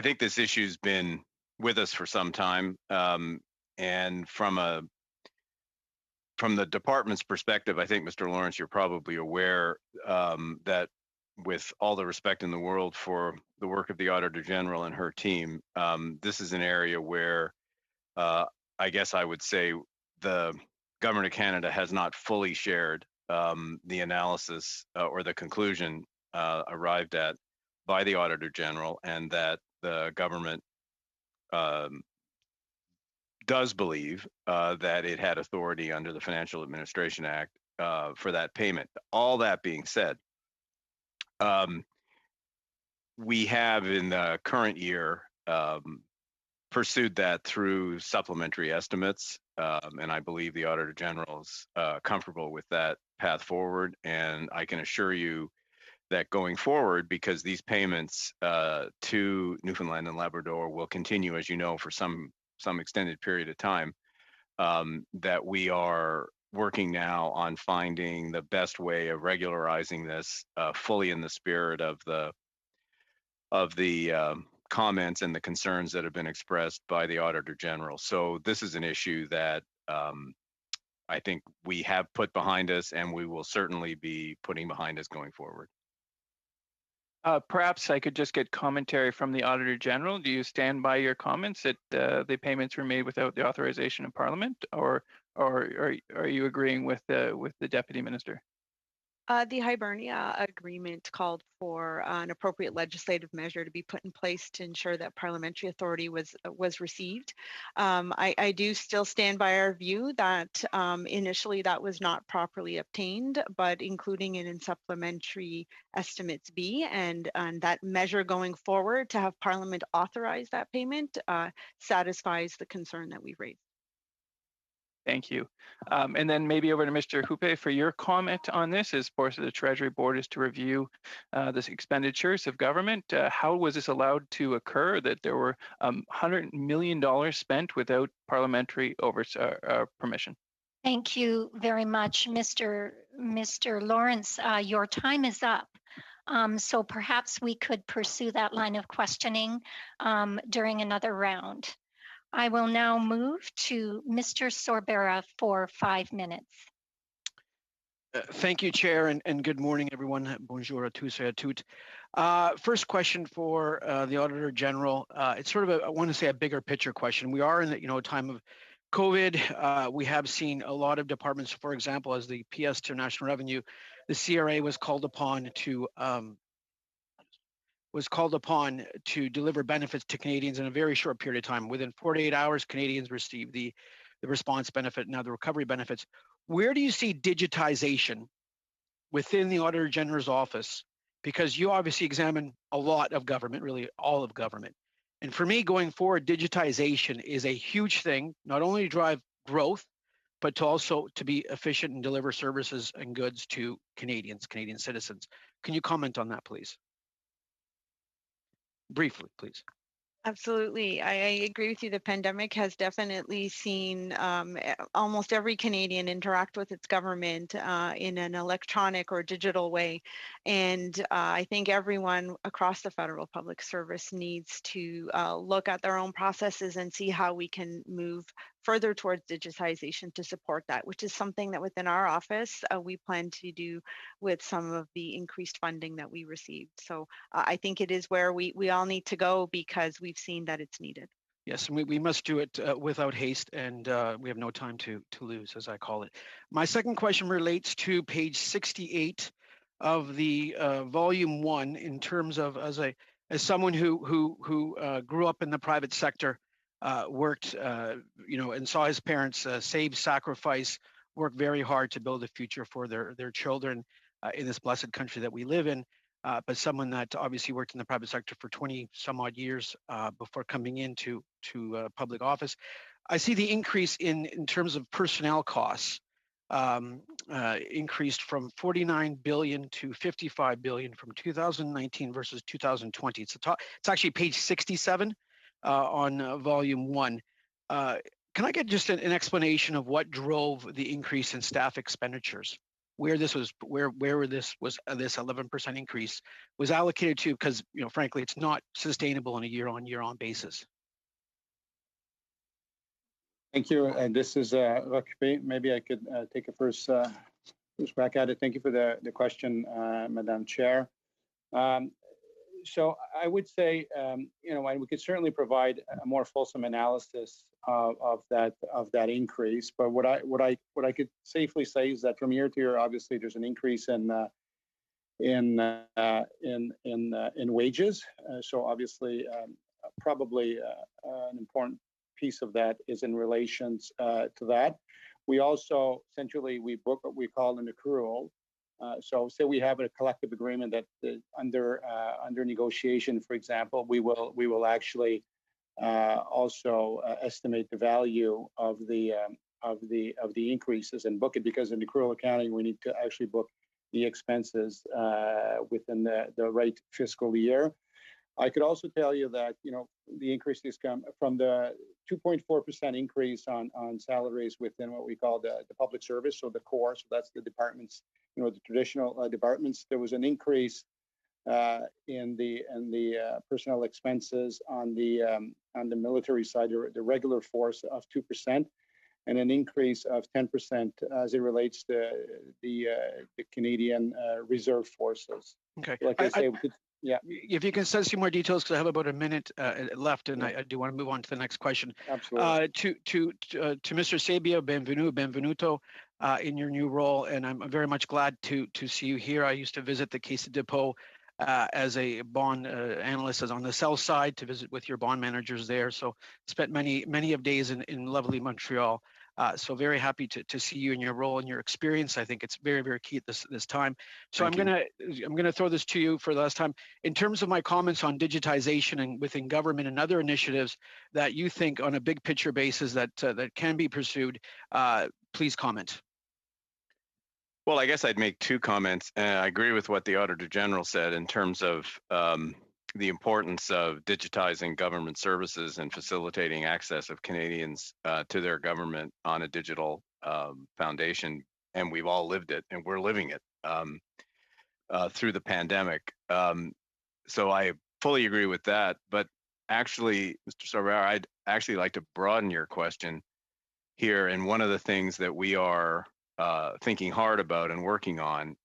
think this issue's been with us for some time, and from the department's perspective, I think, Mr. Lawrence, you're probably aware that, with all the respect in the world for the work of the Auditor General and her team, this is an area where I guess I would say the Government of Canada has not fully shared the analysis or the conclusion arrived at by the Auditor General, and that the government does believe that it had authority under the Financial Administration Act for that payment. All that being said, we have in the current year pursued that through supplementary estimates, and I believe the Auditor General is comfortable with that path forward. And I can assure you that going forward, because these payments to Newfoundland and Labrador will continue, as you know, for some extended period of time, that we are working now on finding the best way of regularizing this fully in the spirit of the comments and the concerns that have been expressed by the Auditor General. So this is an issue that I think we have put behind us, and we will certainly be putting behind us going forward. Perhaps I could just get commentary from the Auditor General. Do you stand by your comments that the payments were made without the authorization of Parliament, or are you agreeing with the Deputy Minister? The Hibernia agreement called for an appropriate legislative measure to be put in place to ensure that parliamentary authority was received. I do still stand by our view that initially that was not properly obtained, but including it in supplementary estimates B and that measure going forward to have Parliament authorize that payment satisfies the concern that we've raised. Thank you. And then maybe over to Mr. Hupé for your comment on this. As part of the Treasury Board is to review the expenditures of government. How was this allowed to occur, that there were $100 million spent without parliamentary permission? Thank you very much, Mr. Lawrence. Your time is up. So perhaps we could pursue that line of questioning during another round. I will now move to Mr. Sorbera for 5 minutes. Thank you, Chair, and good morning, everyone. Bonjour à tous et à toutes. First question for the Auditor General. It's sort of I want to say a bigger picture question. We are in a time of COVID. We have seen a lot of departments, for example, as the PS to National Revenue, the CRA was called upon to deliver benefits to Canadians in a very short period of time. Within 48 hours, Canadians received the response benefit, now the recovery benefits. Where do you see digitization within the Auditor General's office? Because you obviously examine a lot of government, really all of government. And for me, going forward, digitization is a huge thing, not only to drive growth, but to also to be efficient and deliver services and goods to Canadian citizens. Can you comment on that, please? Briefly, please. Absolutely. I agree with you. The pandemic has definitely seen almost every Canadian interact with its government in an electronic or digital way. And I think everyone across the federal public service needs to look at their own processes and see how we can move further towards digitization to support that, which is something that within our office we plan to do with some of the increased funding that we received. So I think it is where we all need to go, because we've seen that it's needed. Yes, and we must do it without haste, and we have no time to lose, as I call it. My second question relates to page 68 of the volume 1 in terms of as someone who grew up in the private sector, worked and saw his parents save, sacrifice, work very hard to build a future for their children in this blessed country that we live in. But someone that obviously worked in the private sector for 20 some odd years before coming into public office. I see the increase in terms of personnel costs increased from 49 billion to 55 billion from 2019 versus 2020. It's actually page 67 on volume 1. Can I get just an explanation of what drove the increase in staff expenditures? Where this was 11% increase was allocated to, because frankly it's not sustainable on a year-on basis. Thank you. And this is Roch-Huppé. Maybe I could take a first crack at it. Thank you for the question, Madam Chair. So I would say, and we could certainly provide a more fulsome analysis of that increase. But what I could safely say is that from year to year, obviously, there's an increase in wages. So obviously, probably an important piece of that is in relation to that. We also essentially we book what we call an accrual. So say we have a collective agreement that under negotiation, for example, we will actually also estimate the value of the increases and book it, because in accrual accounting we need to actually book the expenses within the right fiscal year. I could also tell you that the increases come from the 2.4% increase on salaries within what we call the public service, so the core. So that's the departments, the traditional departments. There was an increase in the personnel expenses on the military side, the regular force of 2%, and an increase of 10% as it relates to the Canadian Reserve Forces. Okay. Like I say, we could. Yeah. If you can send some more details, because I have about a minute left, and I do want to move on to the next question. Absolutely. To Mr. Sabia, benvenuto in your new role, and I'm very much glad to see you here. I used to visit the Caisse de dépôt as a bond analyst, as on the sell side, to visit with your bond managers there. So spent many of days in lovely Montreal. So very happy to see you in your role and your experience. I think it's very, very key at this time. So I'm gonna throw this to you for the last time. In terms of my comments on digitization and within government and other initiatives that you think on a big picture basis that can be pursued, please comment. Well, I guess I'd make two comments. I agree with what the Auditor General said in terms of the importance of digitizing government services and facilitating access of Canadians to their government on a digital foundation. And we've all lived it, and we're living it through the pandemic. So I fully agree with that. But actually, Mr. Sarver, I'd actually like to broaden your question here. And one of the things that we are thinking hard about and working on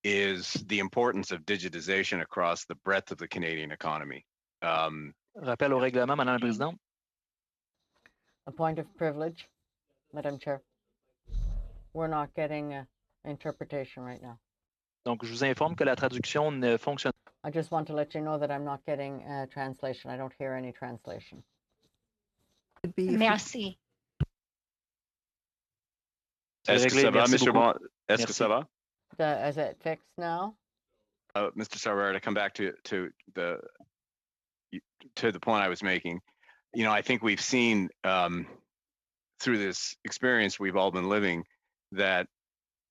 is the importance of digitization across the breadth of the Canadian economy. Rappel au règlement, Madame la Présidente. A point of privilege, Madam Chair. We're not getting interpretation right now. Donc, je vous informe que la traduction ne fonctionne. I just want to let you know that I'm not getting translation. I don't hear any translation. Merci. Est-ce que ça va, Mr. Bond? Est-ce que ça va? Is it fixed now? Mr. Sarver, to come back to the point I was making, I think we've seen through this experience we've all been living that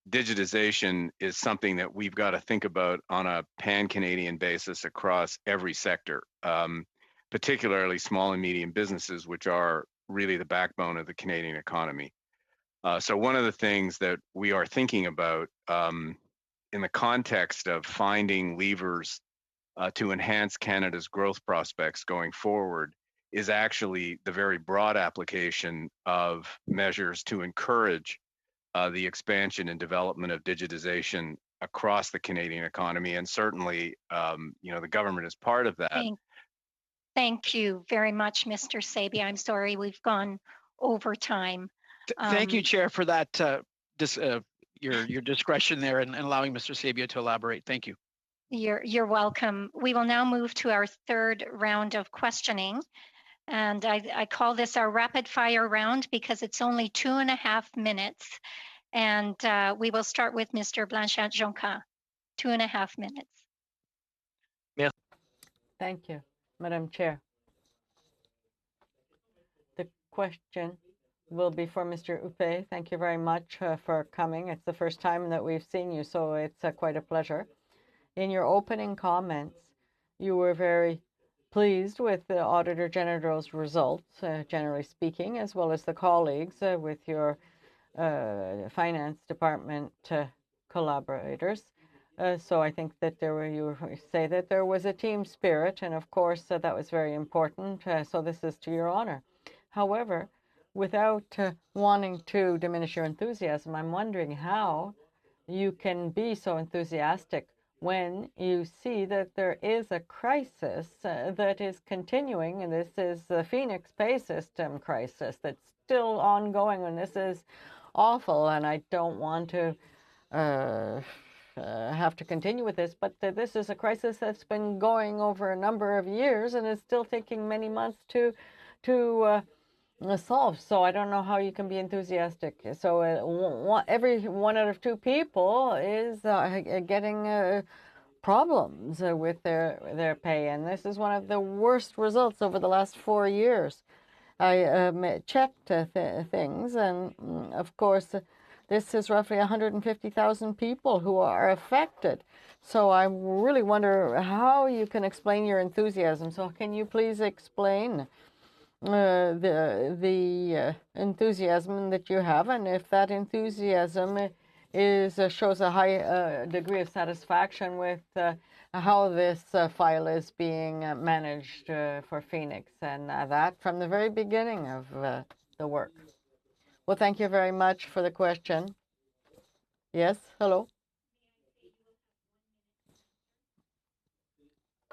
digitization is something that we've got to think about on a pan-Canadian basis across every sector, particularly small and medium businesses, which are really the backbone of the Canadian economy. So one of the things that we are thinking about in the context of finding levers to enhance Canada's growth prospects going forward is actually the very broad application of measures to encourage the expansion and development of digitization across the Canadian economy. And certainly, the government is part of that. Thank you very much, Mr. Sabia. I'm sorry we've gone over time. Thank you, Chair, for that your discretion there and allowing Mr. Sabia to elaborate. Thank you. You're welcome. We will now move to our third round of questioning. And I call this our rapid fire round because it's only 2.5 minutes. And we will start with Mr. Blanchette-Jonca. 2.5 minutes. Thank you, Madam Chair. The question will be for Mr. Hupé. Thank you very much for coming. It's the first time that we've seen you, so it's quite a pleasure. In your opening comments, you were very pleased with the Auditor General's results, generally speaking, as well as the colleagues with your Finance Department collaborators. So I think that you say that there was a team spirit, and of course that was very important. So this is to your honor. However, without wanting to diminish your enthusiasm, I'm wondering how you can be so enthusiastic when you see that there is a crisis that is continuing, and this is the Phoenix Pay System crisis that's still ongoing, and this is awful, and I don't want to have to continue with this, but this is a crisis that's been going over a number of years and is still taking many months to solve. So I don't know how you can be enthusiastic. So every 1 out of 2 people is getting problems with their pay, and this is one of the worst results over the last 4 years. I checked things, and of course, this is roughly 150,000 people who are affected. So I really wonder how you can explain your enthusiasm. So can you please explain the enthusiasm that you have, and if that enthusiasm shows a high degree of satisfaction with how this file is being managed for Phoenix, and that from the very beginning of the work. Well, thank you very much for the question. Yes, hello.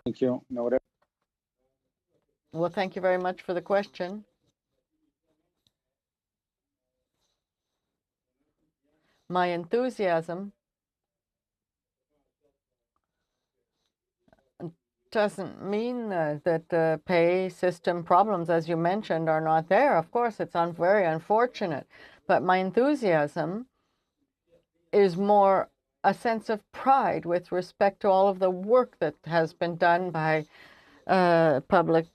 Thank you. Noted. Well, thank you very much for the question. My enthusiasm doesn't mean that pay system problems, as you mentioned, are not there. Of course, it's very unfortunate. But my enthusiasm is more a sense of pride with respect to all of the work that has been done by public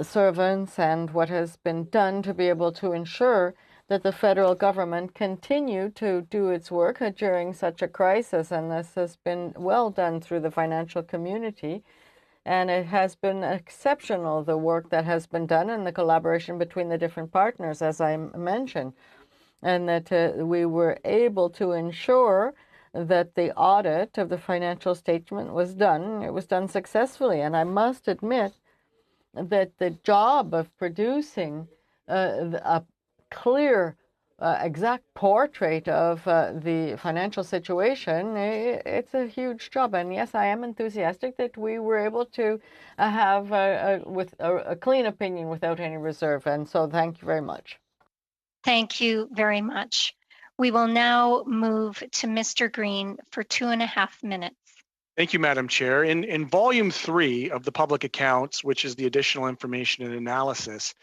servants and what has been done to be able to ensure that the federal government continue to do its work during such a crisis. And this has been well done through the financial community. And it has been exceptional, the work that has been done and the collaboration between the different partners, as I mentioned. And that we were able to ensure that the audit of the financial statement was done. It was done successfully. And I must admit that the job of producing a clear, exact portrait of the financial situation, it's a huge job. And yes, I am enthusiastic that we were able to have a clean opinion without any reserve. And so thank you very much. Thank you very much. We will now move to Mr. Green for 2.5 minutes. Thank you, Madam Chair. In Volume 3 of the public accounts, which is the additional information and analysis,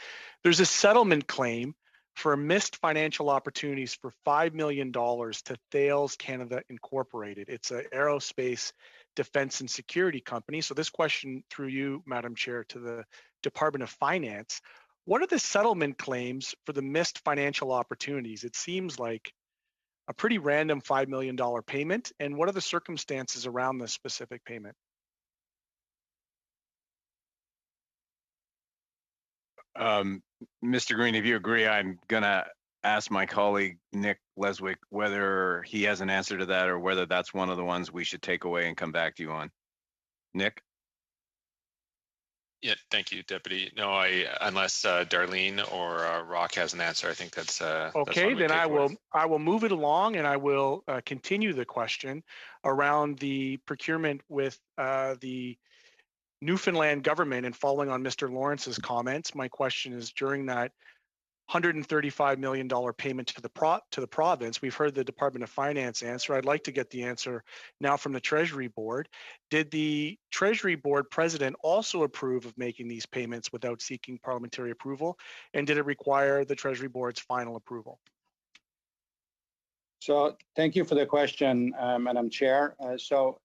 there's a settlement claim for missed financial opportunities for $5 million to Thales Canada Incorporated. It's an aerospace defense and security company. So this question through you, Madam Chair, to the Department of Finance. What are the settlement claims for the missed financial opportunities? It seems like a pretty random $5 million payment. And what are the circumstances around this specific payment? Mr. Green, if you agree, I'm going to ask my colleague, Nick Leswick, whether he has an answer to that or whether that's one of the ones we should take away and come back to you on. Nick? Yeah, thank you, Deputy. No, unless Darlene or Rock has an answer, I think that's okay. Then I will move it along, and I will continue the question around the procurement with the Newfoundland government, and following on Mr. Lawrence's comments, my question is, during that $135 million payment to the province, we've heard the Department of Finance answer. I'd like to get the answer now from the Treasury Board. Did the Treasury Board president also approve of making these payments without seeking parliamentary approval? And did it require the Treasury Board's final approval? So thank you for the question, Madam Chair. So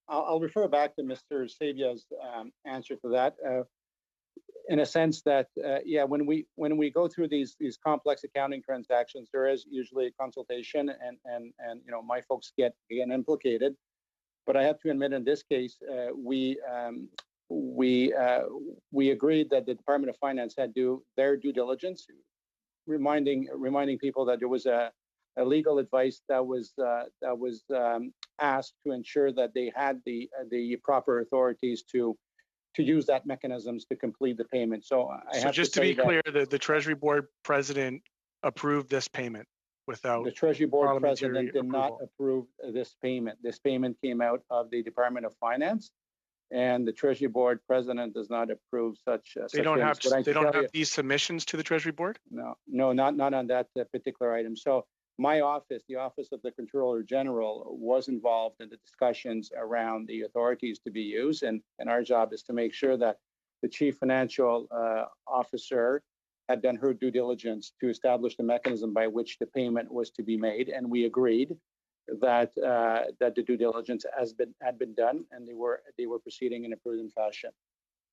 I'll refer back to Mr. Sabia's answer to that. In a sense that, yeah, when we go through these complex accounting transactions, there is usually a consultation, and you know, my folks get implicated. But I have to admit, in this case, we agreed that the Department of Finance had do their due diligence, reminding people that there was a legal advice that was asked to ensure that they had the proper authorities to use that mechanisms to complete the payment. So just to be clear, the Treasury Board president approved this payment without the Treasury Board president did approval. not approve this payment. This payment came out of the Department of Finance, and the Treasury Board president does not approve such. They don't have these submissions to the Treasury Board. No, not on that particular item. So my office, the Office of the Comptroller General, was involved in the discussions around the authorities to be used, and our job is to make sure that the Chief Financial Officer had done her due diligence to establish the mechanism by which the payment was to be made, and we agreed that that the due diligence had been done, and they were proceeding in a prudent fashion.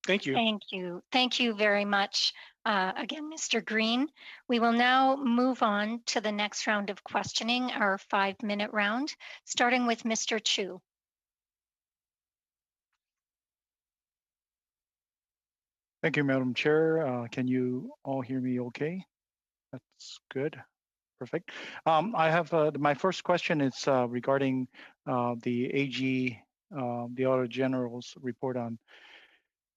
Thank you. Thank you. Thank you very much, again, Mr. Green. We will now move on to the next round of questioning, our 5-minute round, starting with Mr. Chu. Thank you, Madam Chair. Can you all hear me okay? That's good. Perfect. I have my first question is regarding the AG, the Auditor General's report on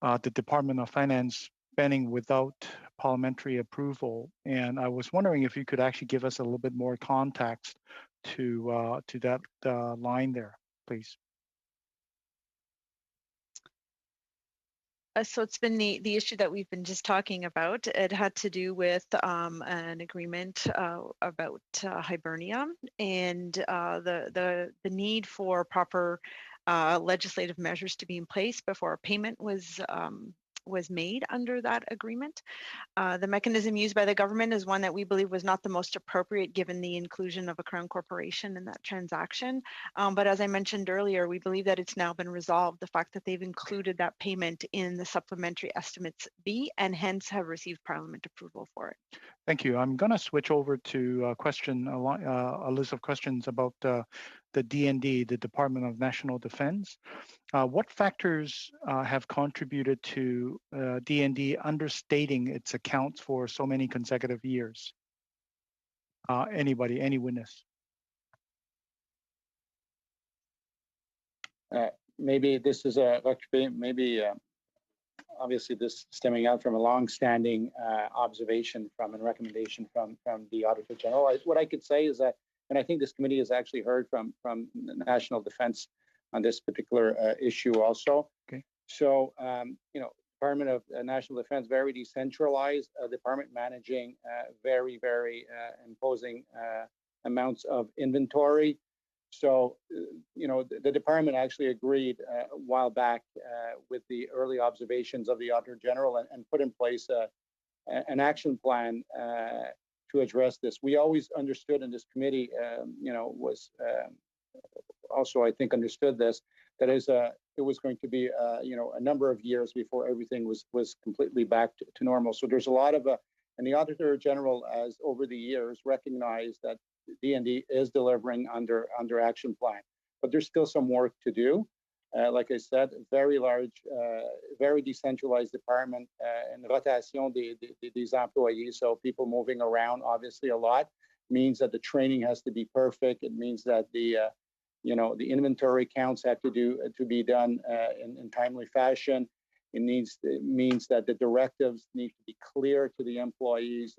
the Department of Finance spending without parliamentary approval. And I was wondering if you could actually give us a little bit more context to that line there, please. So it's been the issue that we've been just talking about. It had to do with an agreement about Hibernia and the need for proper legislative measures to be in place before a payment was made under that agreement. The mechanism used by the government is one that we believe was not the most appropriate given the inclusion of a Crown corporation in that transaction. But as I mentioned earlier, we believe that it's now been resolved, the fact that they've included that payment in the supplementary estimates B and hence have received Parliament approval for it. Thank you. I'm going to switch over to a list of questions about the DND, the Department of National Defense. What factors have contributed to DND understating its accounts for so many consecutive years? Anybody, any witness? Maybe this is obviously this stemming out from a long-standing observation from and recommendation from the Auditor General. What I could say is that, and I think this committee has actually heard from the National Defense on this particular issue also. Okay. So, you know, Department of National Defense, very decentralized department managing very imposing amounts of inventory. So, you know, the department actually agreed a while back with the early observations of the Auditor General and put in place an action plan to address this. We always understood in this committee, you know, was also, I think, understood this, that it was going to be, you know, a number of years before everything was completely back to normal. So there's a lot of, and the Auditor General has over the years recognized that DND is delivering under action plan, but there's still some work to do. Like I said, very large, very decentralized department, and rotation des employés, so people moving around obviously a lot, means that the training has to be perfect. It means that the you know, the inventory counts have to be done in timely fashion. It means that the directives need to be clear to the employees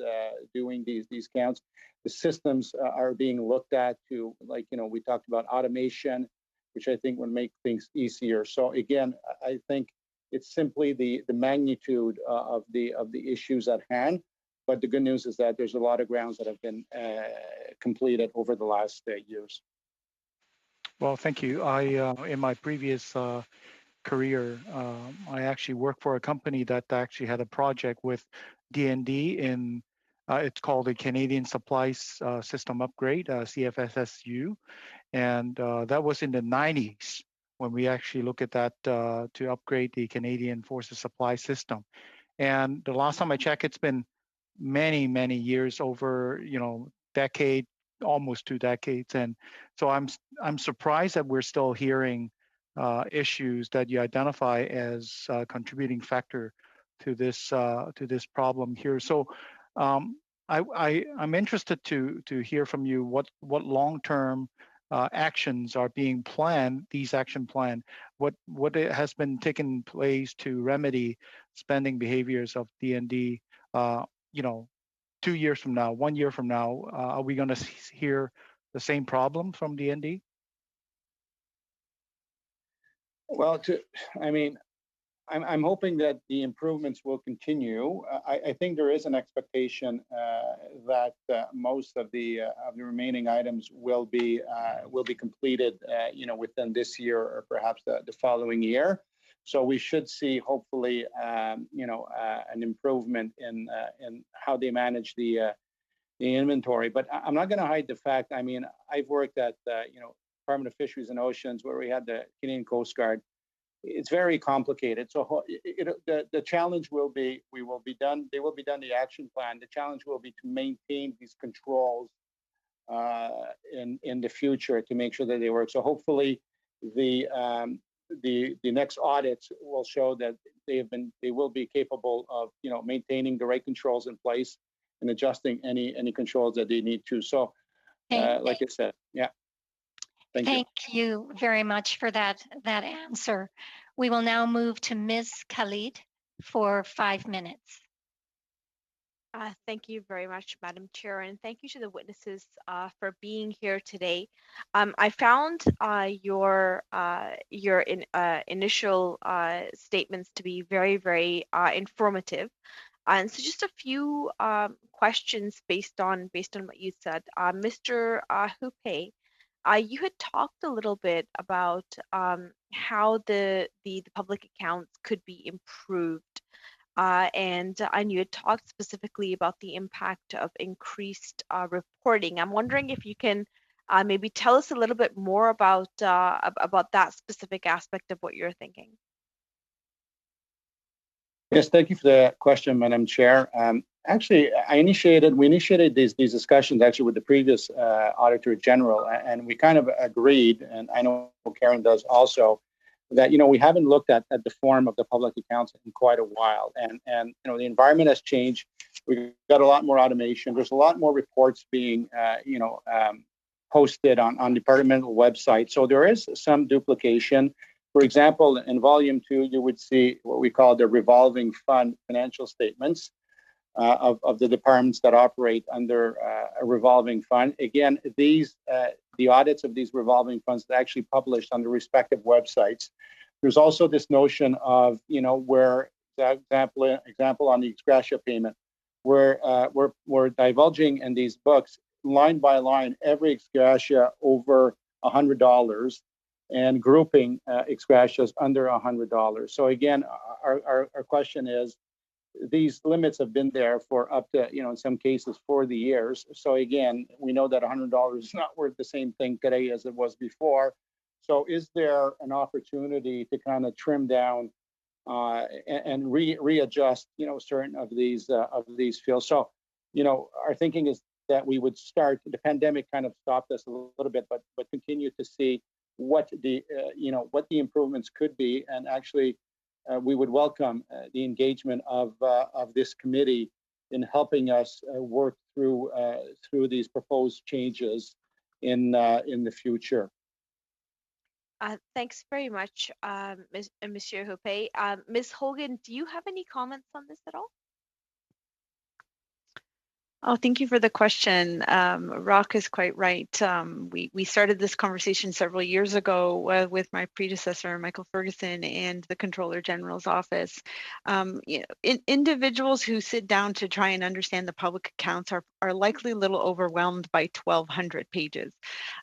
doing these counts. The systems are being looked at to, like, you know, we talked about automation, which I think would make things easier. So again, I think It's simply the magnitude of the issues at hand. But the good news is that there's a lot of grounds that have been completed over the last years. Well, thank you. In my previous career, I actually worked for a company that actually had a project with DND in, it's called the Canadian Supply System Upgrade, CFSSU. And that was in the 90s when we actually look at that to upgrade the Canadian Forces Supply System. And the last time I checked, it's been many, many years, over, decade, almost 2 decades. And so I'm surprised that we're still hearing issues that you identify as a contributing factor to this problem here. So I'm interested to hear from you what long-term actions are being planned, these action plan, what has been taken place to remedy spending behaviors of DND, 2 years from now, 1 year from now. Are we going to hear the same problem from DND? Well, I'm hoping that the improvements will continue. I think there is an expectation that most of the remaining items will be completed, within this year or perhaps the following year. So we should see, hopefully, an improvement in how they manage the inventory. But I'm not going to hide the fact. I mean, I've worked at Department of Fisheries and Oceans, where we had the Canadian Coast Guard. It's very complicated. So the challenge will be, they will be done the action plan. The challenge will be to maintain these controls in the future to make sure that they work. So hopefully the next audits will show that they will be capable of maintaining the right controls in place and adjusting any controls that they need to. So like I said, yeah. Thank you very much for that answer. We will now move to Ms. Khalid for 5 minutes. Thank you very much, Madam Chair, and thank you to the witnesses for being here today. I found your initial statements to be very, very informative. And so just a few questions based on what you said. Mr. Hupé, you had talked a little bit about how the public accounts could be improved. And you had talked specifically about the impact of increased reporting. I'm wondering if you can maybe tell us a little bit more about that specific aspect of what you're thinking. Yes, thank you for the question, Madam Chair. Actually, we initiated these discussions actually with the previous Auditor General, and we kind of agreed, and I know Karen does also, that we haven't looked at the form of the public accounts in quite a while, and the environment has changed. We've got a lot more automation. There's a lot more reports being posted on departmental websites, so there is some duplication. For example, in Volume 2, you would see what we call the revolving fund financial statements of the departments that operate under a revolving fund. Again, the audits of these revolving funds are actually published on the respective websites. There's also this notion of, where, example on the ex gratia payment, we're divulging in these books line by line every ex gratia over $100 and grouping ex gratias under $100. So again, our question is, these limits have been there for up to, in some cases, 40 years. So again, we know that $100 is not worth the same thing today as it was before. So is there an opportunity to kind of trim down and readjust, certain of these fields? So, our thinking is that we would start. The pandemic kind of stopped us a little bit, but continue to see what the improvements could be, and actually. We would welcome the engagement of this committee in helping us work through these proposed changes in the future. Thanks very much, Monsieur Hupé. Ms. Hogan, do you have any comments on this at all? Oh, thank you for the question. Rock is quite right. We started this conversation several years ago with my predecessor, Michael Ferguson, and the Controller General's office. Individuals who sit down to try and understand the public accounts are likely a little overwhelmed by 1,200 pages.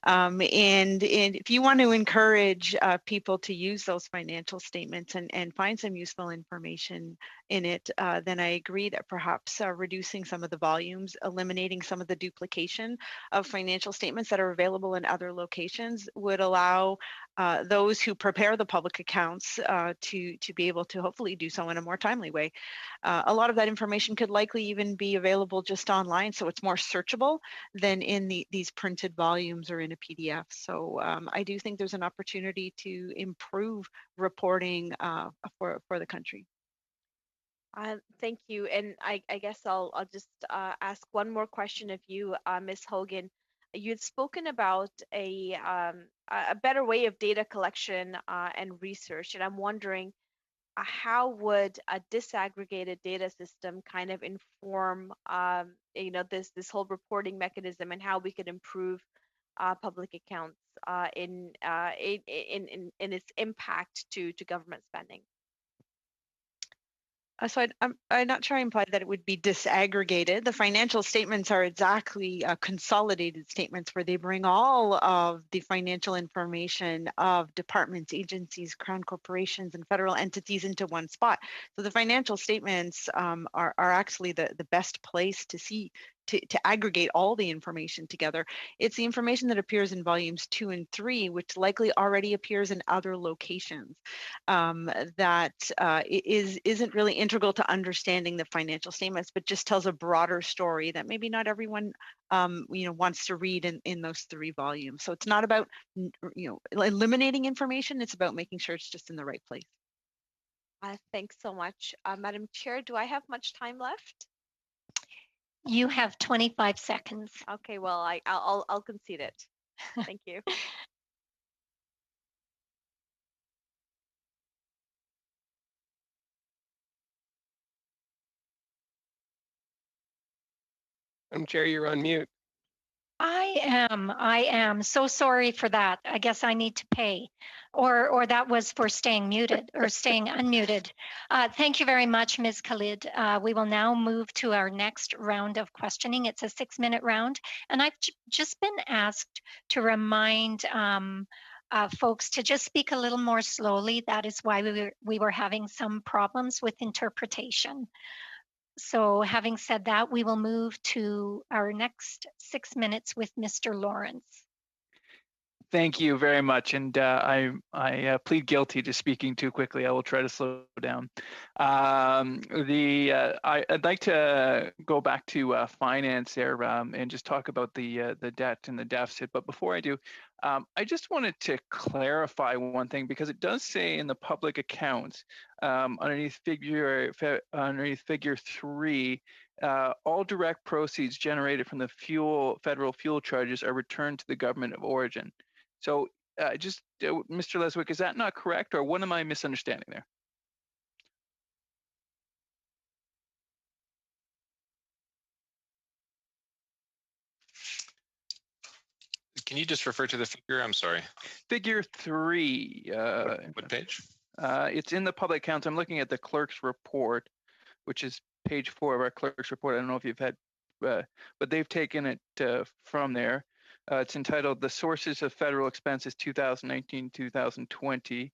And if you want to encourage people to use those financial statements and find some useful information in it, then I agree that perhaps reducing some of the volumes, eliminating some of the duplication of financial statements that are available in other locations would allow those who prepare the public accounts to be able to hopefully do so in a more timely way. A lot of that information could likely even be available just online, so it's more searchable than in these printed volumes or in a PDF. So I do think there's an opportunity to improve reporting for the country. Thank you. And I guess I'll just ask one more question of you, Ms. Hogan. You had spoken about a better way of data collection and research, and I'm wondering how would a disaggregated data system kind of inform, this whole reporting mechanism and how we could improve public accounts in its impact to government spending? So I'm not sure I implied that it would be disaggregated. The financial statements are exactly consolidated statements where they bring all of the financial information of departments, agencies, crown corporations, and federal entities into one spot. So the financial statements are actually the best place to see, to aggregate all the information together. It's the information that appears in volumes 2 and 3, which likely already appears in other locations, that isn't really integral to understanding the financial statements, but just tells a broader story that maybe not everyone wants to read in those 3 volumes. So it's not about eliminating information, it's about making sure it's just in the right place. Thanks so much. Madam Chair, do I have much time left? You have 25 seconds. Okay, well, I'll concede it. Thank you. Madam Chair, you're on mute. I am so sorry for that. I guess I need to pay, or that was for staying muted or staying unmuted. Thank you very much, Ms. Khalid. We will now move to our next round of questioning. It's a 6-minute round, and I've just been asked to remind folks to just speak a little more slowly. That is why we were having some problems with interpretation. So having said that, we will move to our next 6 minutes with Mr. Lawrence. Thank you very much, and I plead guilty to speaking too quickly. I will try to slow down. I'd like to go back to finance there and just talk about the debt and the deficit. But before I do, I just wanted to clarify one thing, because it does say in the public accounts underneath figure 3. All direct proceeds generated from the federal fuel charges are returned to the government of origin. So Mr. Leswick, is that not correct, or what am I misunderstanding there? Can you just refer to the figure? I'm sorry. Figure 3. What page? It's in the public accounts. I'm looking at the clerk's report, which is page 4 of our clerk's report. I don't know if you've had, but they've taken it from there. It's entitled "The Sources of Federal Expenses 2019-2020."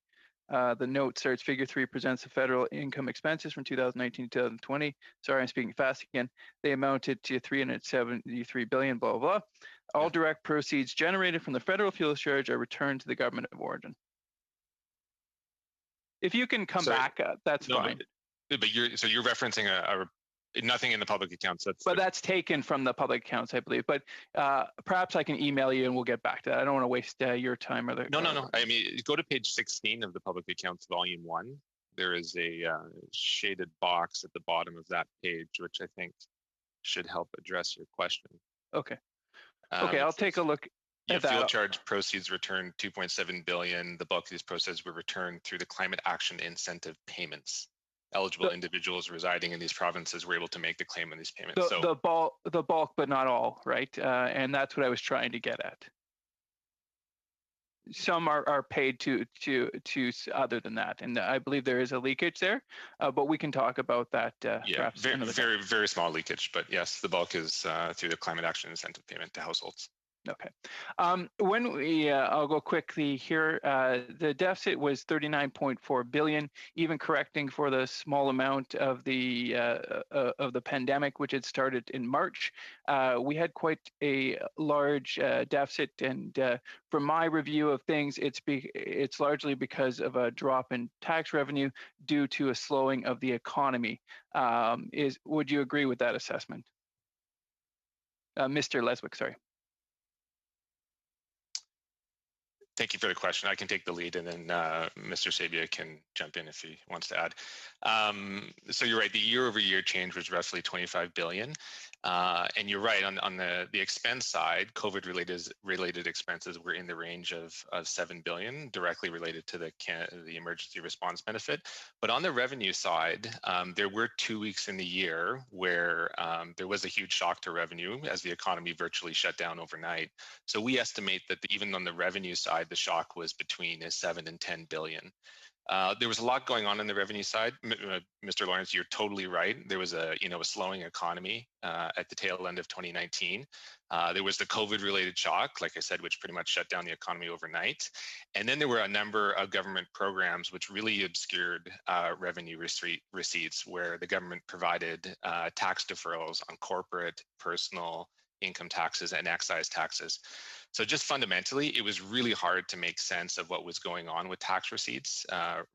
The note starts, figure 3 presents the federal income expenses from 2019-2020. Sorry, I'm speaking fast again. They amounted to $373 billion, blah, blah, blah. All direct proceeds generated from the federal fuel charge are returned to the government of origin. If you can come back, that's fine. But you're referencing nothing in the public accounts. That's taken from the public accounts, I believe. But perhaps I can email you and we'll get back to that. I don't want to waste your time or the. No. I mean, go to page 16 of the public accounts, volume 1. There is a shaded box at the bottom of that page, which I think should help address your question. Okay. Okay, I'll take a look. Fuel charge proceeds returned $2.7 billion. The bulk of these proceeds were returned through the climate action incentive payments. eligible individuals residing in these provinces were able to make the claim on these payments. The bulk, but not all, right? And that's what I was trying to get at. Some are paid to other than that, and I believe there is a leakage there, but we can talk about that. Yeah, very small leakage, but yes, the bulk is through the climate action incentive payment to households. Okay. When we, I'll go quickly here. The deficit was 39.4 billion, even correcting for the small amount of the pandemic, which had started in March. We had quite a large deficit, and from my review of things, it's largely because of a drop in tax revenue due to a slowing of the economy. Would you agree with that assessment, Mr. Leswick? Sorry. Thank you for the question. I can take the lead, and then Mr. Sabia can jump in if he wants to add. So you're right, the year-over-year change was roughly 25 billion. And you're right, on the expense side, COVID-related expenses were in the range of 7 billion, directly related to the emergency response benefit. But on the revenue side, there were 2 weeks in the year where there was a huge shock to revenue as the economy virtually shut down overnight. So we estimate that even on the revenue side, the shock was between 7 and 10 billion. There was a lot going on the revenue side. Mr. Lawrence, you're totally right. There was a slowing economy at the tail end of 2019. There was the COVID-related shock, like I said, which pretty much shut down the economy overnight. And then there were a number of government programs which really obscured revenue receipts, where the government provided tax deferrals on corporate, personal, income taxes and excise taxes. So just fundamentally, it was really hard to make sense of what was going on with tax receipts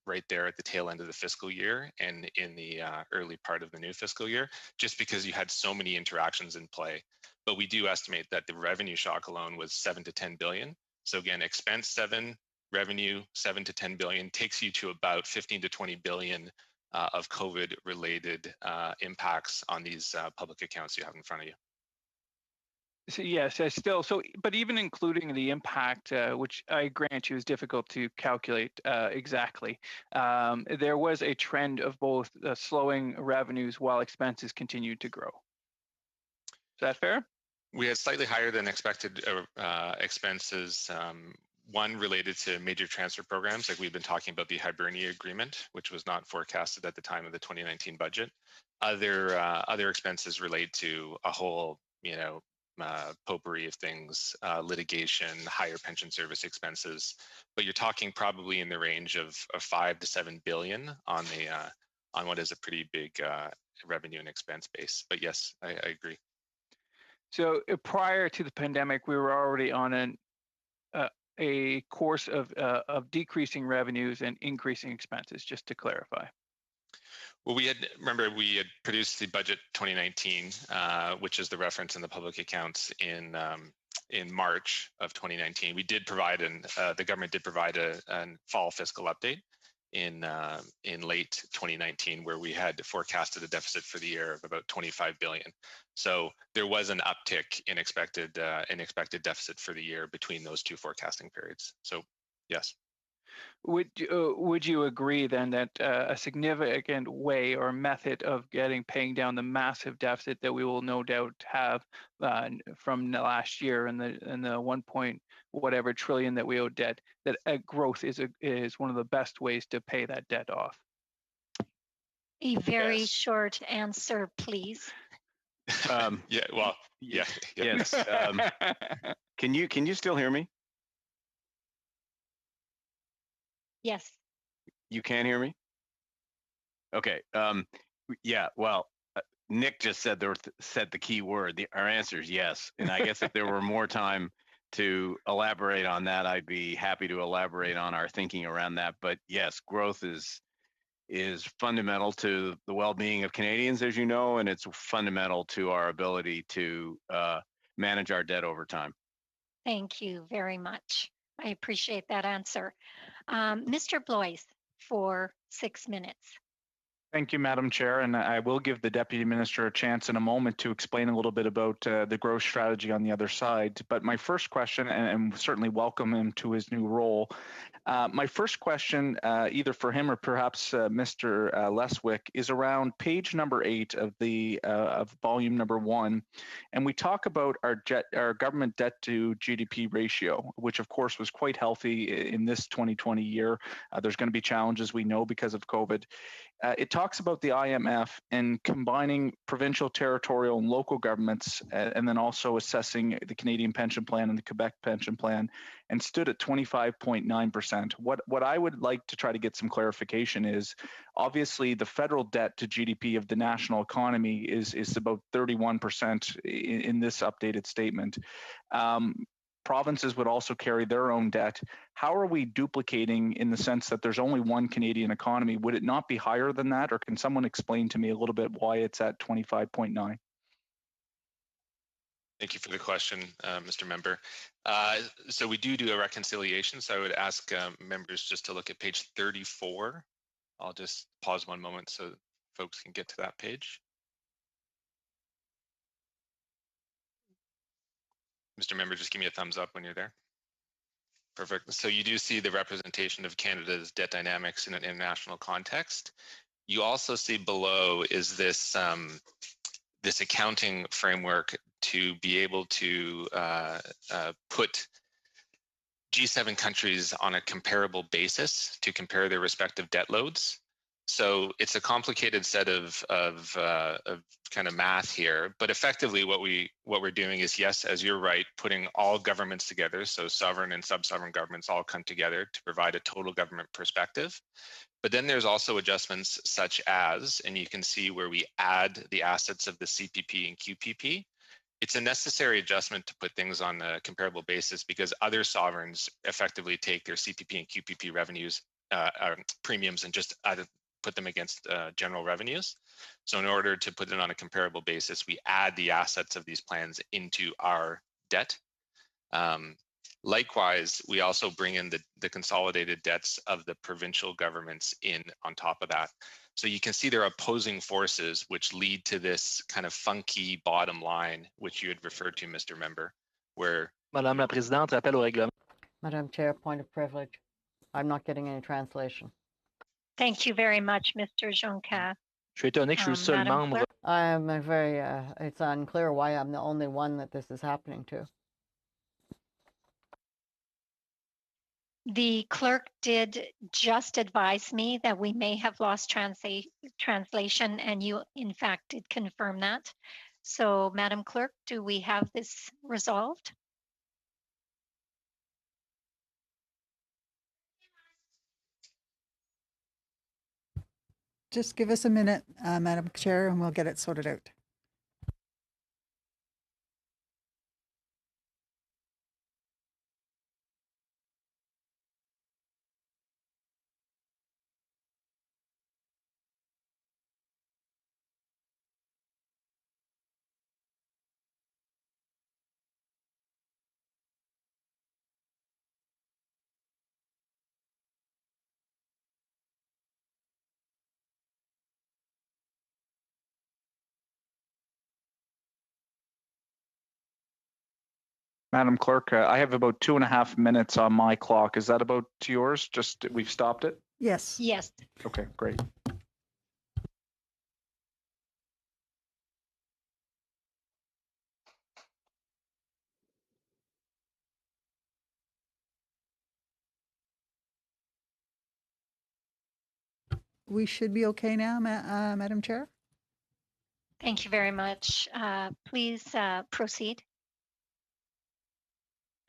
right there at the tail end of the fiscal year and in the early part of the new fiscal year, just because you had so many interactions in play. But we do estimate that the revenue shock alone was 7 to 10 billion. So again, expense 7, revenue 7 to 10 billion takes you to about 15 to 20 billion of COVID-related impacts on these public accounts you have in front of you. So yes, but even including the impact, which I grant you is difficult to calculate exactly, there was a trend of both slowing revenues while expenses continued to grow. Is that fair? We had slightly higher than expected expenses. One related to major transfer programs, like we've been talking about the Hibernia Agreement, which was not forecasted at the time of the 2019 budget. Other expenses relate to a whole, potpourri of things, litigation, higher pension service expenses, but you're talking probably in the range of 5 to 7 billion on what is a pretty big revenue and expense base. But yes, I agree. So prior to the pandemic, we were already on a course of decreasing revenues and increasing expenses, just to clarify. Well, we had produced the budget 2019, which is the reference in the public accounts in March of 2019. We did provide the government did provide a fall fiscal update in late 2019, where we had forecasted a deficit for the year of about 25 billion. So there was an uptick in expected deficit for the year between those two forecasting periods. So yes. Would you agree then that a significant way or method of paying down the massive deficit that we will no doubt have from the last year and the 1 point whatever trillion that we owe debt, that growth is one of the best ways to pay that debt off? A very short answer, please. Yeah. Well. Yeah. Yes. Can you still hear me? Yes. You can hear me? Okay. Yeah. Well, Nick just said the key word. Our answer is yes. And I guess if there were more time to elaborate on that, I'd be happy to elaborate on our thinking around that. But yes, growth is fundamental to the well-being of Canadians, as you know, and it's fundamental to our ability to manage our debt over time. Thank you very much. I appreciate that answer. Mr. Blois, for 6 minutes. Thank you, Madam Chair, and I will give the Deputy Minister a chance in a moment to explain a little bit about the growth strategy on the other side. But my first question, and certainly welcome him to his new role, my first question, either for him or perhaps Mr. Leswick, is around page number 8 of the of volume number 1, and we talk about our government debt to GDP ratio, which of course was quite healthy in this 2020 year. There's going to be challenges, we know, because of COVID. It talks about the IMF and combining provincial, territorial, and local governments, and then also assessing the Canadian Pension Plan and the Quebec Pension Plan, and stood at 25.9%. What I would like to try to get some clarification is, obviously, the federal debt to GDP of the national economy is about 31% in this updated statement. Provinces would also carry their own debt. How are we duplicating in the sense that there's only one Canadian economy? Would it not be higher than that? Or can someone explain to me a little bit why it's at 25.9? Thank you for the question, Mr. Member. So we do a reconciliation. So I would ask members just to look at page 34. I'll just pause one moment so folks can get to that page. Mr. Member, just give me a thumbs up when you're there. Perfect. So you do see the representation of Canada's debt dynamics in an international context. You also see below is this this accounting framework to be able to put G7 countries on a comparable basis to compare their respective debt loads. So it's a complicated set of kind of math here, but effectively what we're doing is, yes, as you're right, putting all governments together, so sovereign and sub-sovereign governments all come together to provide a total government perspective. But then there's also adjustments such as, and you can see where we add the assets of the CPP and QPP. It's a necessary adjustment to put things on a comparable basis because other sovereigns effectively take their CPP and QPP revenues, premiums, and just put them against general revenues. So in order to put it on a comparable basis, we add the assets of these plans into our debt. Likewise, we also bring in the consolidated debts of the provincial governments in on top of that. So you can see there are opposing forces which lead to this kind of funky bottom line, which you had referred to, Mr. Member, where... Madame la Présidente, rappel au règlement. Madam Chair, point of privilege. I'm not getting any translation. Thank you very much, Mr. Jonca. Je suis étonné que je suis le seul membre. I am it's unclear why I'm the only one that this is happening to. The clerk did just advise me that we may have lost translation, and you, in fact, did confirm that. So, Madam Clerk, do we have this resolved? Just give us a minute, Madam Chair, and we'll get it sorted out. Madam Clerk, I have about 2.5 minutes on my clock. Is that about yours? Just we've stopped it? Yes. Yes. Okay, great. We should be okay now, Madam Chair. Thank you very much. Please proceed.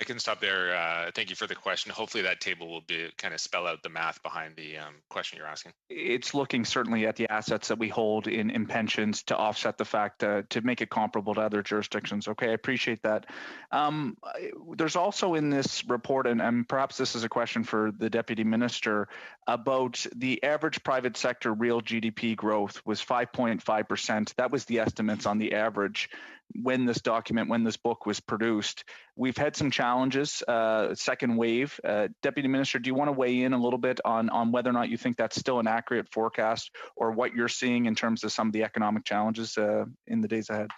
I can stop there. Thank you for the question. Hopefully that table will be kind of spell out the math behind the question you're asking. It's looking certainly at the assets that we hold in pensions to offset the fact to make it comparable to other jurisdictions. Okay, I appreciate that. There's also in this report, and perhaps this is a question for the Deputy Minister, about the average private sector real GDP growth was 5.5%. That was the estimates on the average when this book was produced. we've had some challenges, second wave. Deputy Minister, do you want to weigh in a little bit on whether or not you think that's still an accurate forecast, or what you're seeing in terms of some of the economic challenges in the days ahead?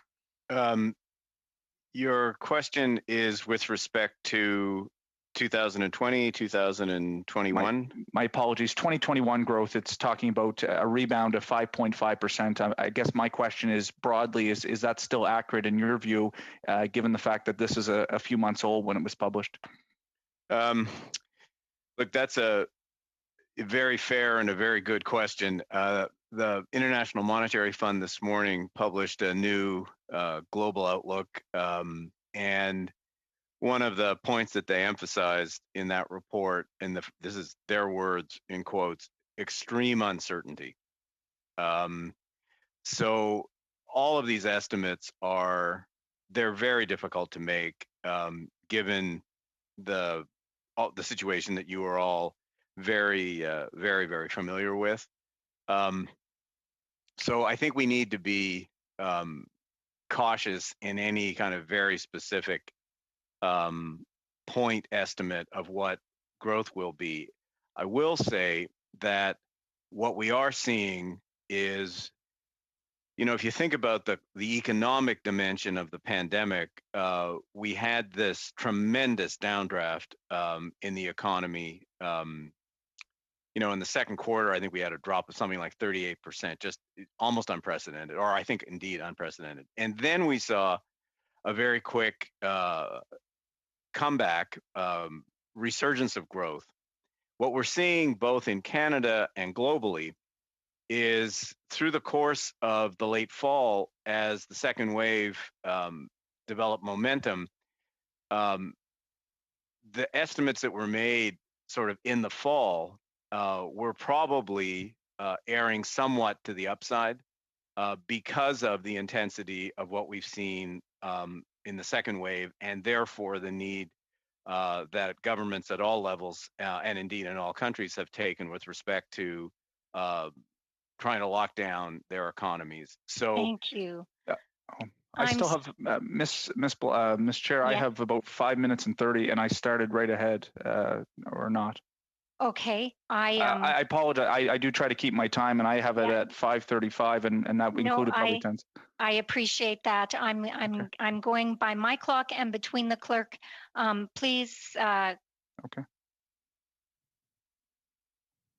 Your question is with respect to 2020, 2021? My apologies. 2021 growth, it's talking about a rebound of 5.5%. I guess my question is broadly, is that still accurate in your view, given the fact that this is a few months old when it was published? Look, that's a very fair and a very good question. The International Monetary Fund this morning published a new global outlook, and one of the points that they emphasized in that report, and this is their words in quotes, extreme uncertainty. So all of these estimates they're very difficult to make, given the situation that you are all very, very familiar with. So I think we need to be cautious in any kind of very specific point estimate of what growth will be. I will say that what we are seeing is, if you think about the economic dimension of the pandemic, we had this tremendous downdraft in the economy. In the second quarter, I think we had a drop of something like 38%, just almost unprecedented, or I think indeed unprecedented. And then we saw a very quick comeback, resurgence of growth. What we're seeing both in Canada and globally is through the course of the late fall, as the second wave developed momentum, the estimates that were made sort of in the fall were probably erring somewhat to the upside because of the intensity of what we've seen in the second wave, and therefore the need that governments at all levels and indeed in all countries have taken with respect to trying to lock down their economies. So thank you. I still have Miss Chair. Yeah. I have about 5 minutes and 30, and I started right ahead, or not. Okay, I apologize. I do try to keep my time, and I have it at 5:35, and that included probably 10. I appreciate that. I'm going by my clock and between the clerk. Please. Okay.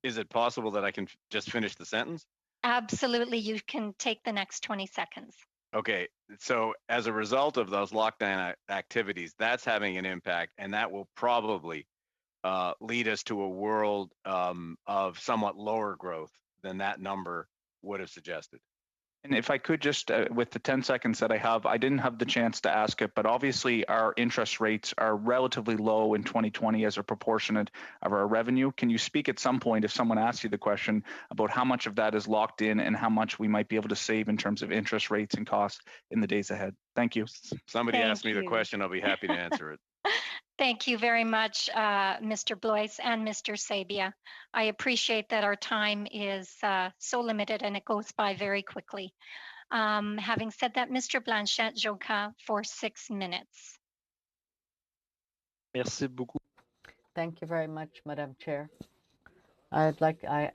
Is it possible that I can just finish the sentence? Absolutely, you can take the next 20 seconds. Okay, so as a result of those lockdown activities, that's having an impact, and that will probably lead us to a world of somewhat lower growth than that number would have suggested. And if I could just, with the 10 seconds that I have, I didn't have the chance to ask it, but obviously our interest rates are relatively low in 2020 as a proportionate of our revenue. Can you speak at some point, if someone asks you the question, about how much of that is locked in and how much we might be able to save in terms of interest rates and costs in the days ahead? Thank you. Somebody asked me the question, I'll be happy to answer it. Thank you very much, Mr. Blois and Mr. Sabia. I appreciate that our time is so limited and it goes by very quickly. Having said that, Mr. Blanchette-Jonca for 6 minutes. Merci beaucoup. Thank you very much, Madam Chair. I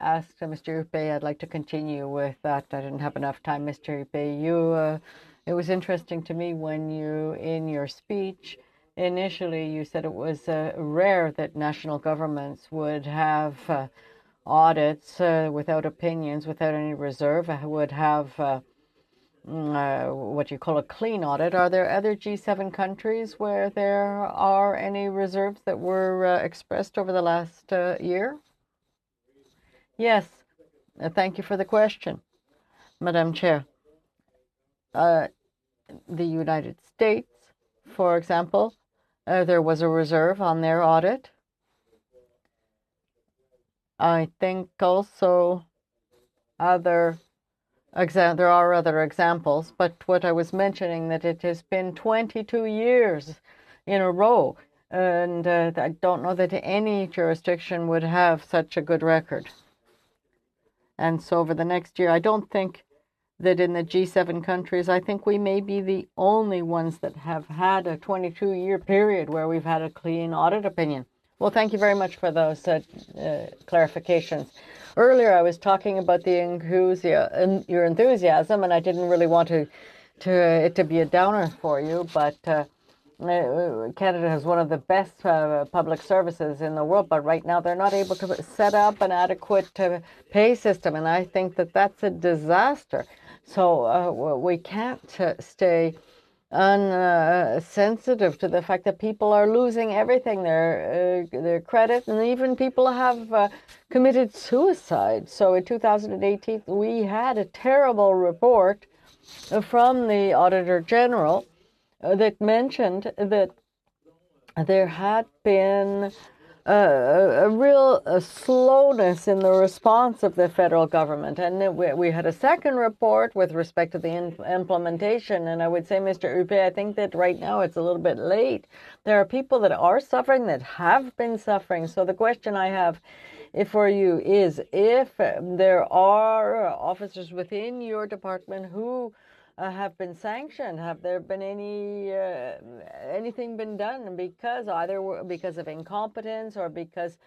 asked Mr. Hupé, I'd like to continue with that. I didn't have enough time, Mr. Hupé. It was interesting to me when you, in your speech, initially, you said it was rare that national governments would have audits without opinions, without any reserve, would have what you call a clean audit. Are there other G7 countries where there are any reserves that were expressed over the last year? Yes. Thank you for the question, Madam Chair. The United States, for example, there was a reserve on their audit. I think also there are other examples, but what I was mentioning, that it has been 22 years in a row, and I don't know that any jurisdiction would have such a good record. And so over the next year, I don't think that in the G7 countries, I think we may be the only ones that have had a 22-year period where we've had a clean audit opinion. Well, thank you very much for those clarifications. Earlier, I was talking about your enthusiasm, and I didn't really want it to be a downer for you, but Canada has one of the best public services in the world, but right now they're not able to set up an adequate pay system, and I think that that's a disaster. So we can't stay unsensitive to the fact that people are losing everything, their credit, and even people have committed suicide. So in 2018, we had a terrible report from the Auditor General that mentioned that there had been a real slowness in the response of the federal government. And we had a second report with respect to the implementation. And I would say, Mr. Huppé, I think that right now it's a little bit late. There are people that are suffering, that have been suffering. So the question I have for you is, if there are officers within your department who have been sanctioned, have there been anything been done either because of incompetence or because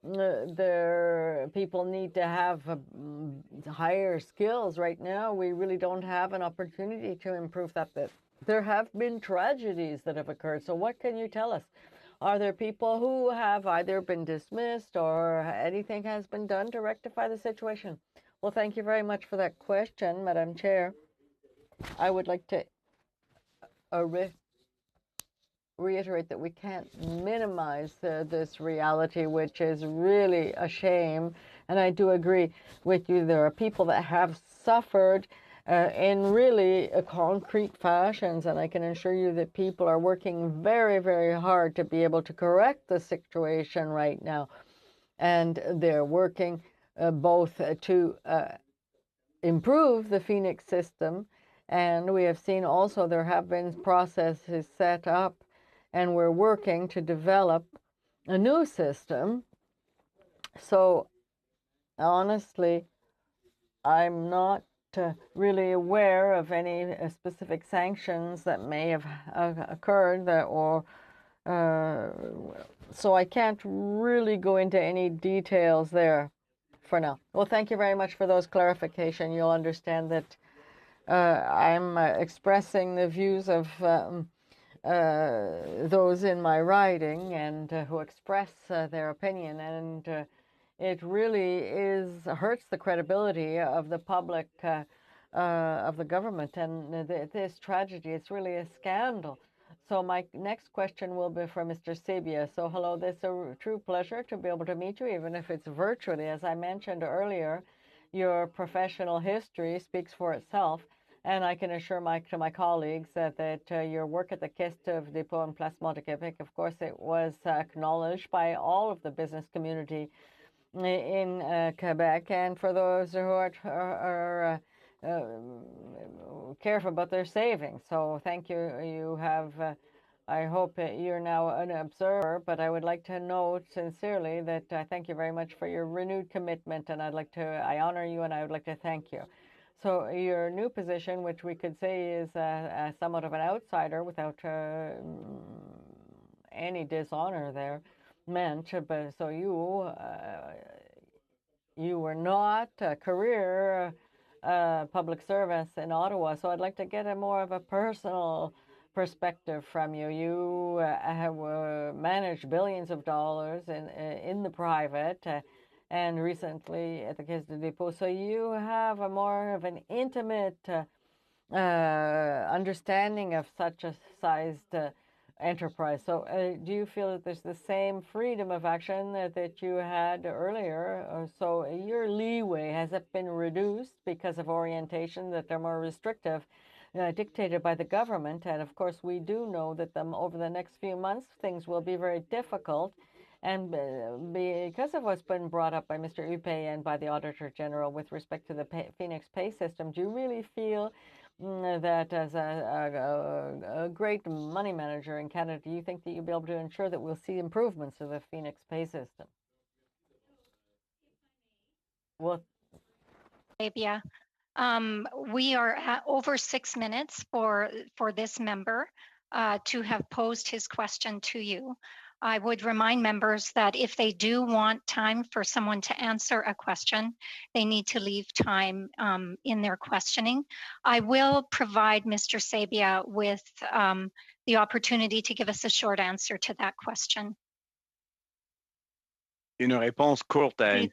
their people need to have higher skills? Right now, we really don't have an opportunity to improve that. There have been tragedies that have occurred. So what can you tell us? Are there people who have either been dismissed or anything has been done to rectify the situation? Well, thank you very much for that question, Madam Chair. I would like to reiterate that we can't minimize this reality, which is really a shame. And I do agree with you. There are people that have suffered in really concrete fashions, and I can assure you that people are working very, very hard to be able to correct the situation right now. And they're working both to improve the Phoenix system, and we have seen also there have been processes set up, and we're working to develop a new system. So honestly, I'm not really aware of any specific sanctions that may have occurred so I can't really go into any details there for now. Well, thank you very much for those clarifications. You'll understand that I'm expressing the views of those in my writing and who express their opinion, and it really hurts the credibility of the public, of the government, and this tragedy, it's really a scandal. So my next question will be for Mr. Sabia. So hello, it's a true pleasure to be able to meet you, even if it's virtually. As I mentioned earlier, your professional history speaks for itself. And I can assure to my colleagues that your work at the Caisse de dépôt and Placement de Québec, of course, it was acknowledged by all of the business community in Quebec, and for those who are careful about their savings. So thank you. You have, I hope you're now an observer, but I would like to note sincerely that I thank you very much for your renewed commitment, and I honor you, and I would like to thank you. So your new position, which we could say is somewhat of an outsider without any dishonor there meant, but so you were not a career public service in Ottawa. So I'd like to get a more of a personal perspective from you. You have managed billions of dollars in the private and recently at the Caisse de dépôt. So you have a more of an intimate understanding of such a sized enterprise. So do you feel that there's the same freedom of action that you had earlier? So your leeway, has it been reduced because of orientation, that they're more restrictive, dictated by the government? And of course, we do know that over the next few months, things will be very difficult. And because of what's been brought up by Mr. Huppé and by the Auditor General with respect to the Phoenix pay system, do you really feel that as a great money manager in Canada, do you think that you'll be able to ensure that we'll see improvements to the Phoenix pay system? Well, Sabia, We are at over 6 minutes for this member to have posed his question to you. I would remind members that if they do want time for someone to answer a question, they need to leave time in their questioning. I will provide Mr. Sabia with the opportunity to give us a short answer to that question. Une réponse courte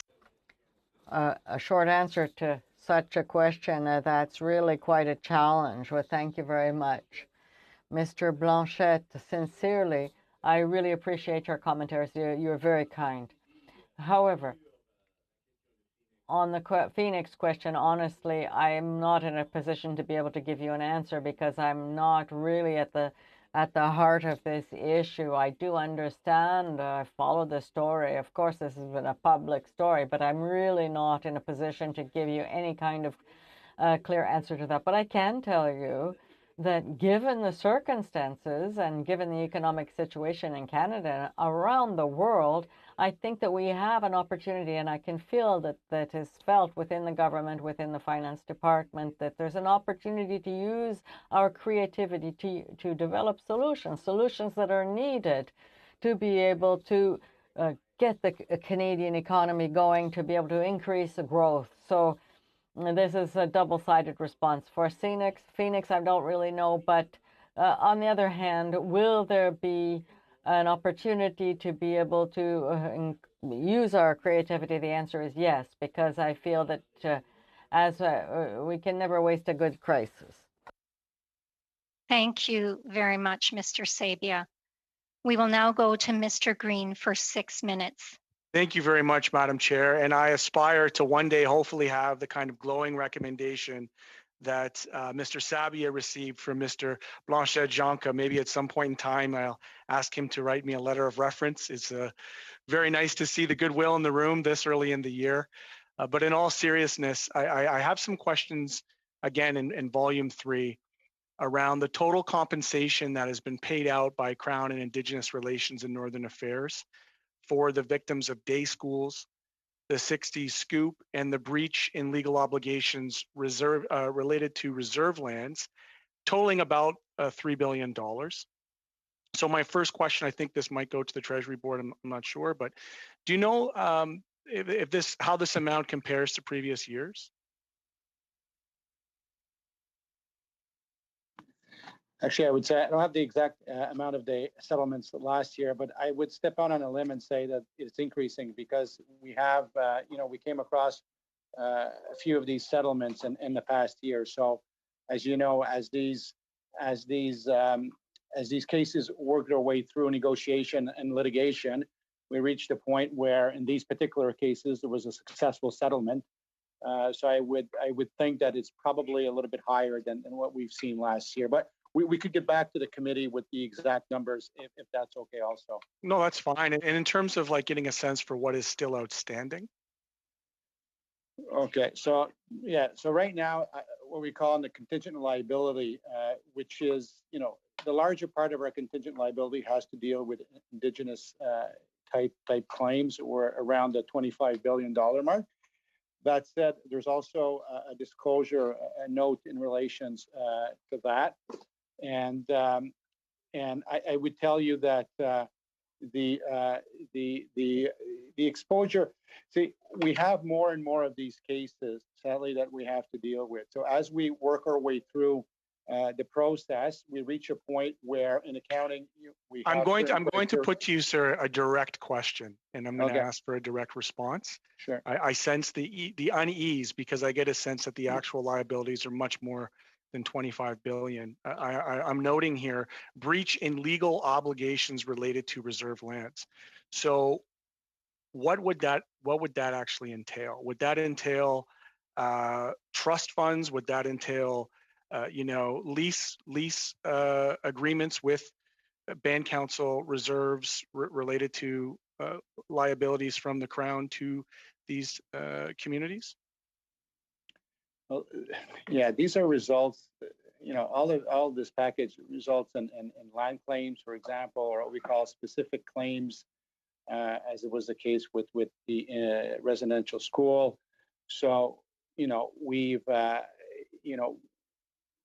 à a short answer to such a question, that's really quite a challenge. Well, thank you very much. Mr. Blanchette, sincerely, I really appreciate your commentaries. You're very kind. However, on the Phoenix question, honestly, I am not in a position to be able to give you an answer because I'm not really at the heart of this issue. I do understand, I follow the story. Of course, this has been a public story, but I'm really not in a position to give you any kind of clear answer to that. But I can tell you that given the circumstances and given the economic situation in Canada and around the world, I think that we have an opportunity, and I can feel that is felt within the government, within the finance department, that there's an opportunity to use our creativity to develop solutions that are needed to be able to get the Canadian economy going, to be able to increase the growth. So this is a double-sided response. For Phoenix, I don't really know, but on the other hand, will there be an opportunity to be able to use our creativity? The answer is yes, because I feel that we can never waste a good crisis. Thank you very much, Mr. Sabia. We will now go to Mr. Green for 6 minutes. Thank you very much, Madam Chair. And I aspire to one day hopefully have the kind of glowing recommendation that Mr. Sabia received from Mr. Blanchet-Jonca. Maybe at some point in time, I'll ask him to write me a letter of reference. It's very nice to see the goodwill in the room this early in the year. But in all seriousness, I have some questions, again, in volume 3, around the total compensation that has been paid out by Crown and Indigenous Relations and Northern Affairs for the victims of day schools, the 60s scoop, and the breach in legal obligations related to reserve lands, totaling about $3 billion. So my first question, I think this might go to the Treasury Board, I'm not sure, but do you know how this amount compares to previous years? Actually, I would say I don't have the exact amount of the settlements last year, but I would step out on a limb and say that it's increasing because we have, we came across a few of these settlements in the past year. So, as you know, as these cases work their way through negotiation and litigation, we reached a point where, in these particular cases, there was a successful settlement. So I would think that it's probably a little bit higher than what we've seen last year, but. We could get back to the committee with the exact numbers if that's okay also. No, that's fine. And in terms of like getting a sense for what is still outstanding? Okay, so yeah, so right now, what we call in the contingent liability, which is, the larger part of our contingent liability has to deal with Indigenous type claims or around the $25 billion mark. That said, there's also a disclosure, a note in relations to that. And I would tell you that the exposure. See, we have more and more of these cases, sadly, that we have to deal with. So as we work our way through the process, we reach a point where in accounting we. I'm going to put to you, sir, a direct question, and I'm going to ask for a direct response. Sure. I sense the unease because I get a sense that the actual liabilities are much more than 25 billion. I'm noting here breach in legal obligations related to reserve lands. So what would that actually entail? Would that entail trust funds? Would that entail lease agreements with Band Council reserves related to liabilities from the Crown to these communities? Well, yeah, these are results. All this package results in land claims, for example, or what we call specific claims, as it was the case with the residential school. So we've,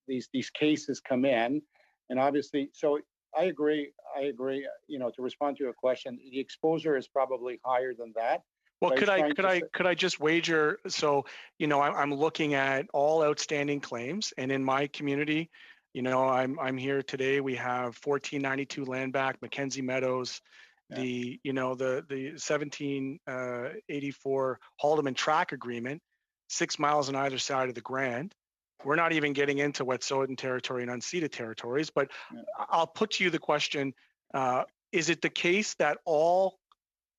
these cases come in, and obviously, so I agree, to respond to your question, the exposure is probably higher than that. Well, could I just wager? So, I'm looking at all outstanding claims, and in my community, I'm here today. We have 1492 land back, Mackenzie Meadows, the 1784 Haldeman track agreement, 6 miles on either side of the Grand. We're not even getting into Wet'suwet'en territory and unceded territories, but I'll put to you the question, is it the case that all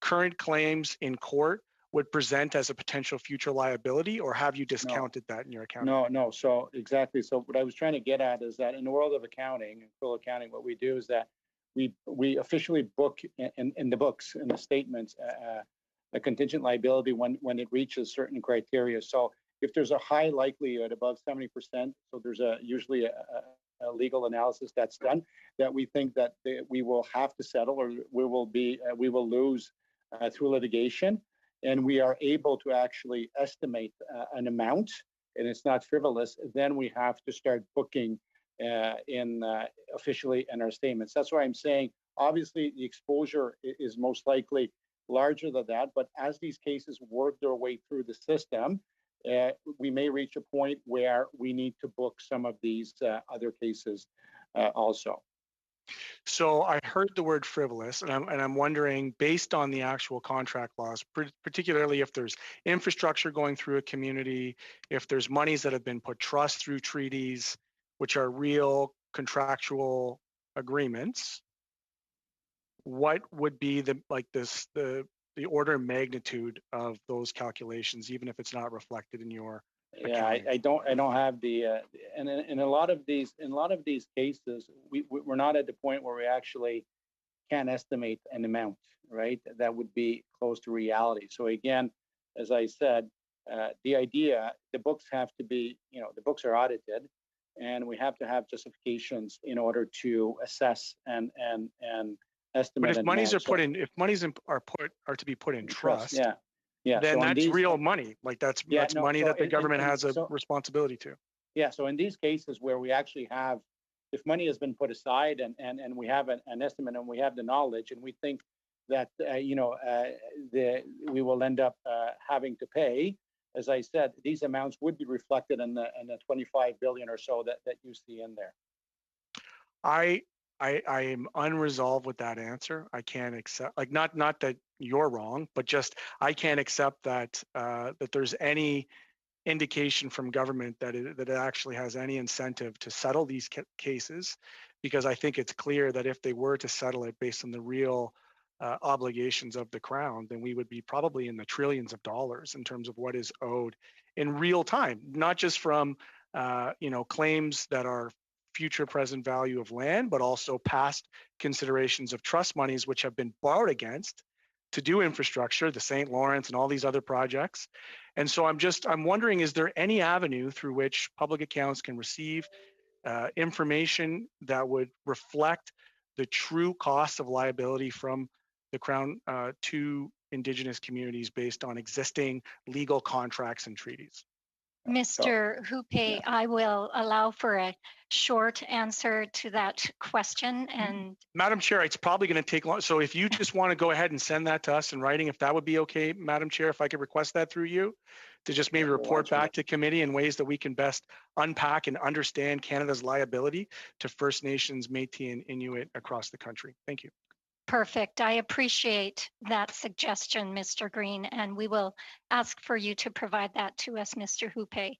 current claims in court would present as a potential future liability, or have you discounted that in your accounting? No. So exactly. So what I was trying to get at is that in the world of accounting and full accounting, what we do is that we officially book in the books, in the statements, a contingent liability when it reaches certain criteria. So if there's a high likelihood above 70%, so there's usually a legal analysis that's done that we think that we will have to settle, or we will lose through litigation, and we are able to actually estimate an amount, and it's not frivolous, then we have to start booking officially in our statements. That's why I'm saying, obviously, the exposure is most likely larger than that, but as these cases work their way through the system, we may reach a point where we need to book some of these other cases also. So I heard the word frivolous, and I'm wondering, based on the actual contract laws, particularly if there's infrastructure going through a community, if there's monies that have been put trust through treaties, which are real contractual agreements, what would be the order of magnitude of those calculations, even if it's not reflected in your accounting? I don't have the and in a lot of these cases, we're not at the point where we actually can estimate an amount, right? That would be close to reality. So again, as I said, the books have to be, the books are audited, and we have to have justifications in order to assess and estimate. But if monies are put in, if monies are to be put in trust, then so that's real money. Like that's money that the government has a responsibility to. Yeah. So in these cases where we actually have, if money has been put aside and we have an estimate and we have the knowledge and we think that we will end up having to pay, as I said, these amounts would be reflected in the 25 billion or so that you see in there. I am unresolved with that answer. I can't accept, like, not that you're wrong, but just I can't accept that that there's any indication from government that it actually has any incentive to settle these cases, because I think it's clear that if they were to settle it based on the real obligations of the Crown, then we would be probably in the trillions of dollars in terms of what is owed in real time, not just from claims that are future present value of land, but also past considerations of trust monies which have been borrowed against to do infrastructure, the St. Lawrence and all these other projects. And so I'm wondering, is there any avenue through which public accounts can receive information that would reflect the true cost of liability from the Crown to Indigenous communities based on existing legal contracts and treaties? Mr. Hupé, I will allow for a short answer to that question. And Madam Chair, it's probably going to take long. So if you just want to go ahead and send that to us in writing, if that would be okay, Madam Chair, if I could request that through you to just maybe report back to committee in ways that we can best unpack and understand Canada's liability to First Nations, Métis, and Inuit across the country. Thank you. Perfect. I appreciate that suggestion, Mr. Green, and we will ask for you to provide that to us, Mr. Hupé.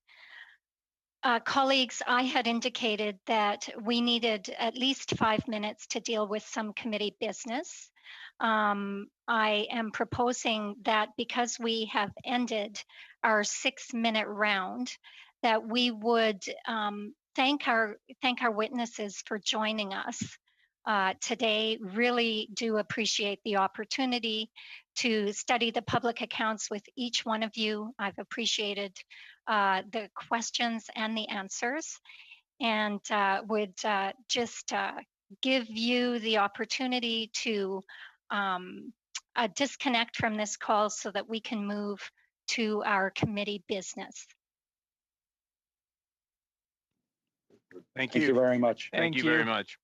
Colleagues, I had indicated that we needed at least 5 minutes to deal with some committee business. I am proposing that because we have ended our 6-minute round, that we would thank our witnesses for joining us today. Really do appreciate the opportunity to study the public accounts with each one of you. I've appreciated the questions and the answers, and would just give you the opportunity to disconnect from this call so that we can move to our committee business. Thank Thank you very much. Thank you very much.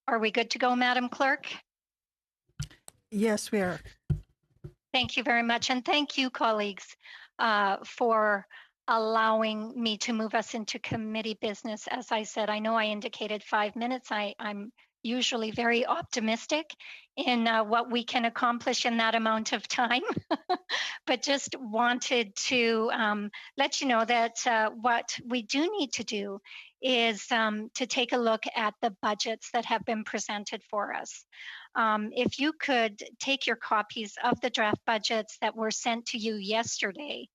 Are we good to go, Madam Clerk? Yes, we are. Thank you very much. And thank you, colleagues, for allowing me to move us into committee business. As I said, I know I indicated 5 minutes. I'm usually very optimistic in what we can accomplish in that amount of time, but just wanted to let you know that what we do need to do is to take a look at the budgets that have been presented for us. If you could take your copies of the draft budgets that were sent to you yesterday.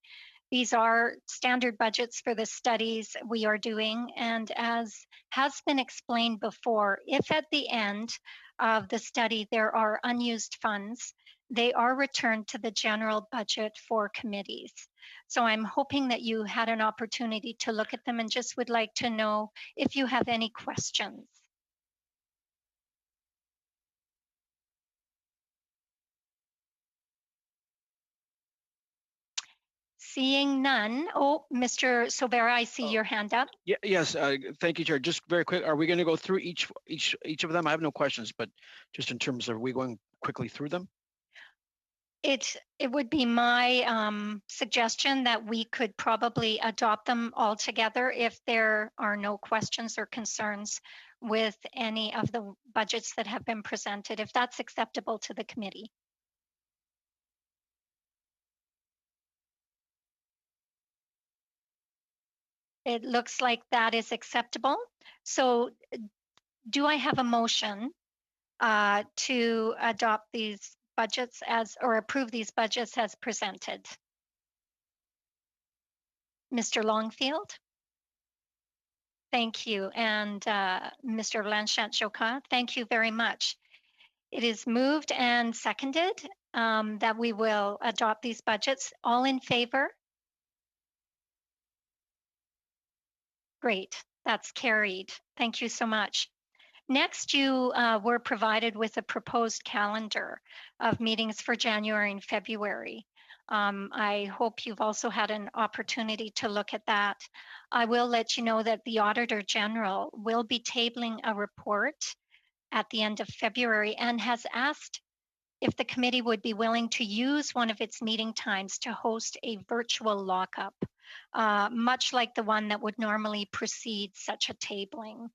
These are standard budgets for the studies we are doing. And as has been explained before, if at the end of the study there are unused funds, they are returned to the general budget for committees. So I'm hoping that you had an opportunity to look at them and just would like to know if you have any questions. Seeing none. Oh, Mr. Sobera, I see your hand up. Yeah, yes, thank you, Chair. Just very quick, are we going to go through each of them? I have no questions, but just in terms of, are we going quickly through them? It would be my suggestion that we could probably adopt them all together if there are no questions or concerns with any of the budgets that have been presented, if that's acceptable to the committee. It looks like that is acceptable. So do I have a motion to adopt these budgets as, or approve these budgets as presented? Mr. Longfield? Thank you. And Mr. Blanchet-Chocat, thank you very much. It is moved and seconded that we will adopt these budgets. All in favor? Great, that's carried. Thank you so much. Next, you were provided with a proposed calendar of meetings for January and February. I hope you've also had an opportunity to look at that. I will let you know that the Auditor General will be tabling a report at the end of February and has asked if the committee would be willing to use one of its meeting times to host a virtual lockup, much like the one that would normally precede such a tabling.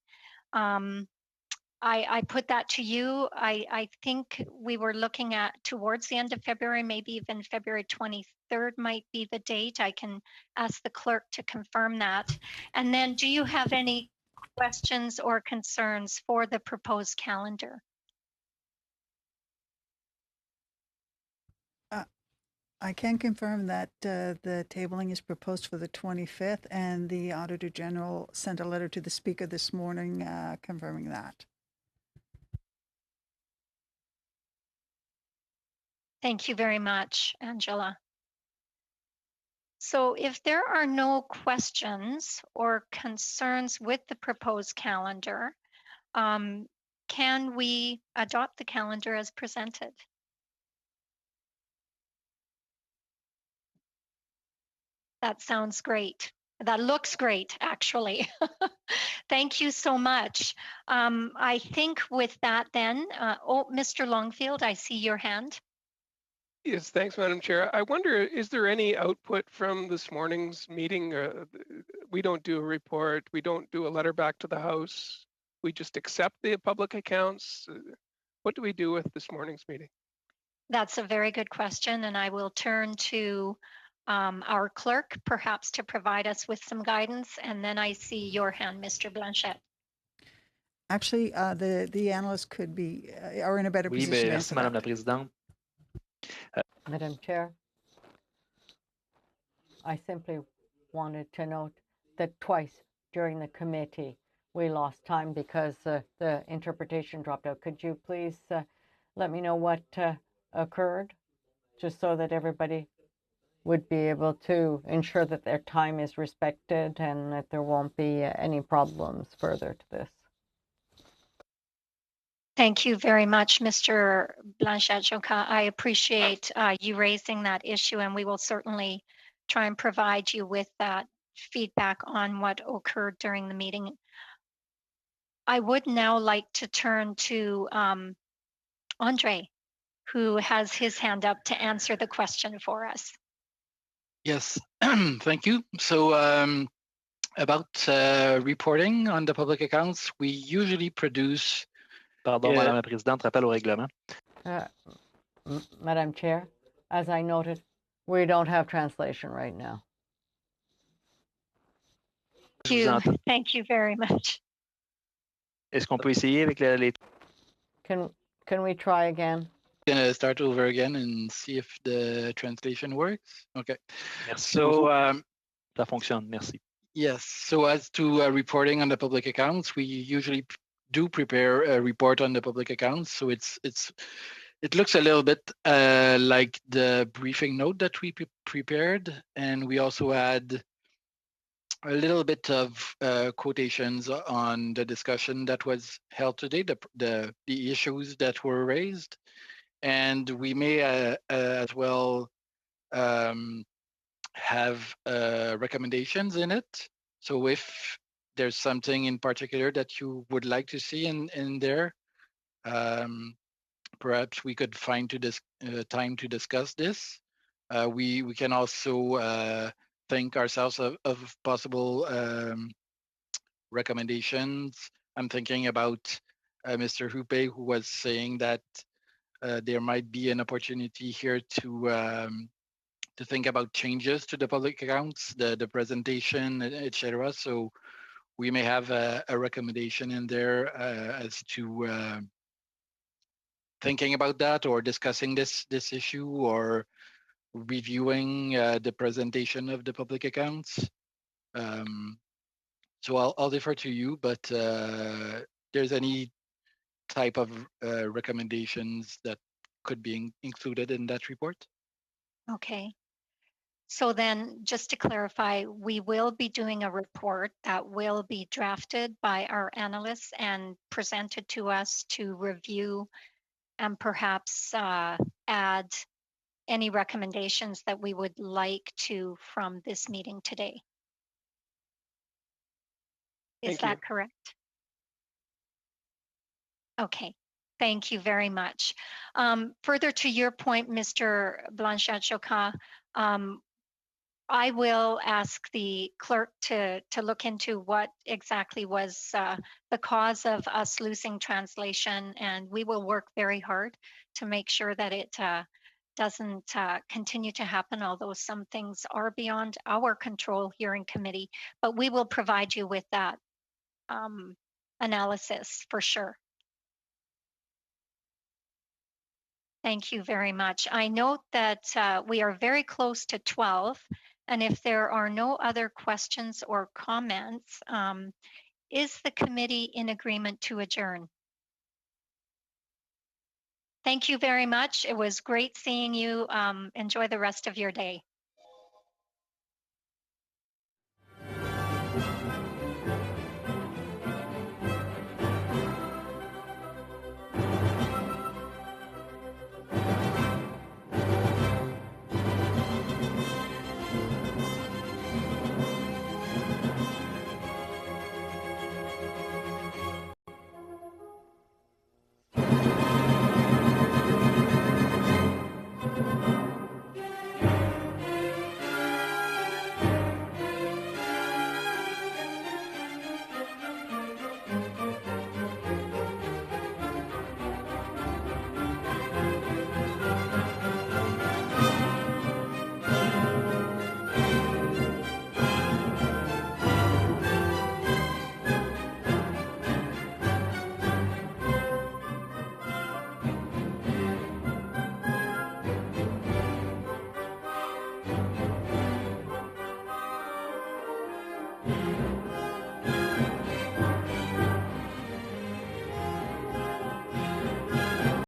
I put that to you. I think we were looking at towards the end of February, maybe even February 23rd might be the date. I can ask the clerk to confirm that. And then do you have any questions or concerns for the proposed calendar? I can confirm that the tabling is proposed for the 25th, and the Auditor General sent a letter to the Speaker this morning confirming that. Thank you very much, Angela. So if there are no questions or concerns with the proposed calendar, can we adopt the calendar as presented? That sounds great. That looks great, actually. Thank you so much. I think with that then, oh, Mr. Longfield, I see your hand. Yes, thanks, Madam Chair. I wonder, is there any output from this morning's meeting? We don't do a report. We don't do a letter back to the House. We just accept the public accounts. What do we do with this morning's meeting? That's a very good question, and I will turn to our clerk, perhaps to provide us with some guidance. And then I see your hand, Mr. Blanchet. Actually, the analysts could be are in a better Oui, position. merci, Madame la Présidente. Madam Chair, I simply wanted to note that twice during the committee we lost time because the interpretation dropped out. Could you please let me know what occurred, just so that everybody would be able to ensure that their time is respected and that there won't be any problems further to this. Thank you very much, Mr. Blanchette-Joca. I appreciate you raising that issue, and we will certainly try and provide you with that feedback on what occurred during the meeting. I would now like to turn to Andre, who has his hand up to answer the question for us. Yes, thank you. So about reporting on the public accounts, we usually produce... Pardon, Madame la Présidente, rappel au règlement. Madam Chair, as I noted, we don't have translation right now. Thank you very much. Est-ce qu'on peut essayer avec les... Can we try again? Gonna start over again and see if the translation works. Okay. Merci. So ça fonctionne. Merci. yes. So as to reporting on the public accounts, we usually do prepare a report on the public accounts. So it looks a little bit like the briefing note that we prepared, and we also had a little bit of quotations on the discussion that was held today, the issues that were raised, and we may as well have recommendations in it. So if there's something in particular that you would like to see in there, perhaps we could find time to discuss this. We can also think ourselves of possible recommendations. I'm thinking about Mr. Hupé, who was saying that there might be an opportunity here to think about changes to the public accounts, the presentation, etc. So we may have a recommendation in there as to thinking about that, or discussing this issue, or reviewing the presentation of the public accounts. So I'll defer to you, but there's any type of recommendations that could be included in that report? Okay. So then, just to clarify, we will be doing a report that will be drafted by our analysts and presented to us to review and perhaps add any recommendations that we would like to from this meeting today. Is that correct? Okay. Thank you very much. Further to your point, Mr. Blanchette-Joca, I will ask the clerk to look into what exactly was the cause of us losing translation, and we will work very hard to make sure that it doesn't continue to happen, although some things are beyond our control here in committee, but we will provide you with that analysis for sure. Thank you very much. I note that we are very close to 12, and if there are no other questions or comments, is the committee in agreement to adjourn? Thank you very much. It was great seeing you. Enjoy the rest of your day.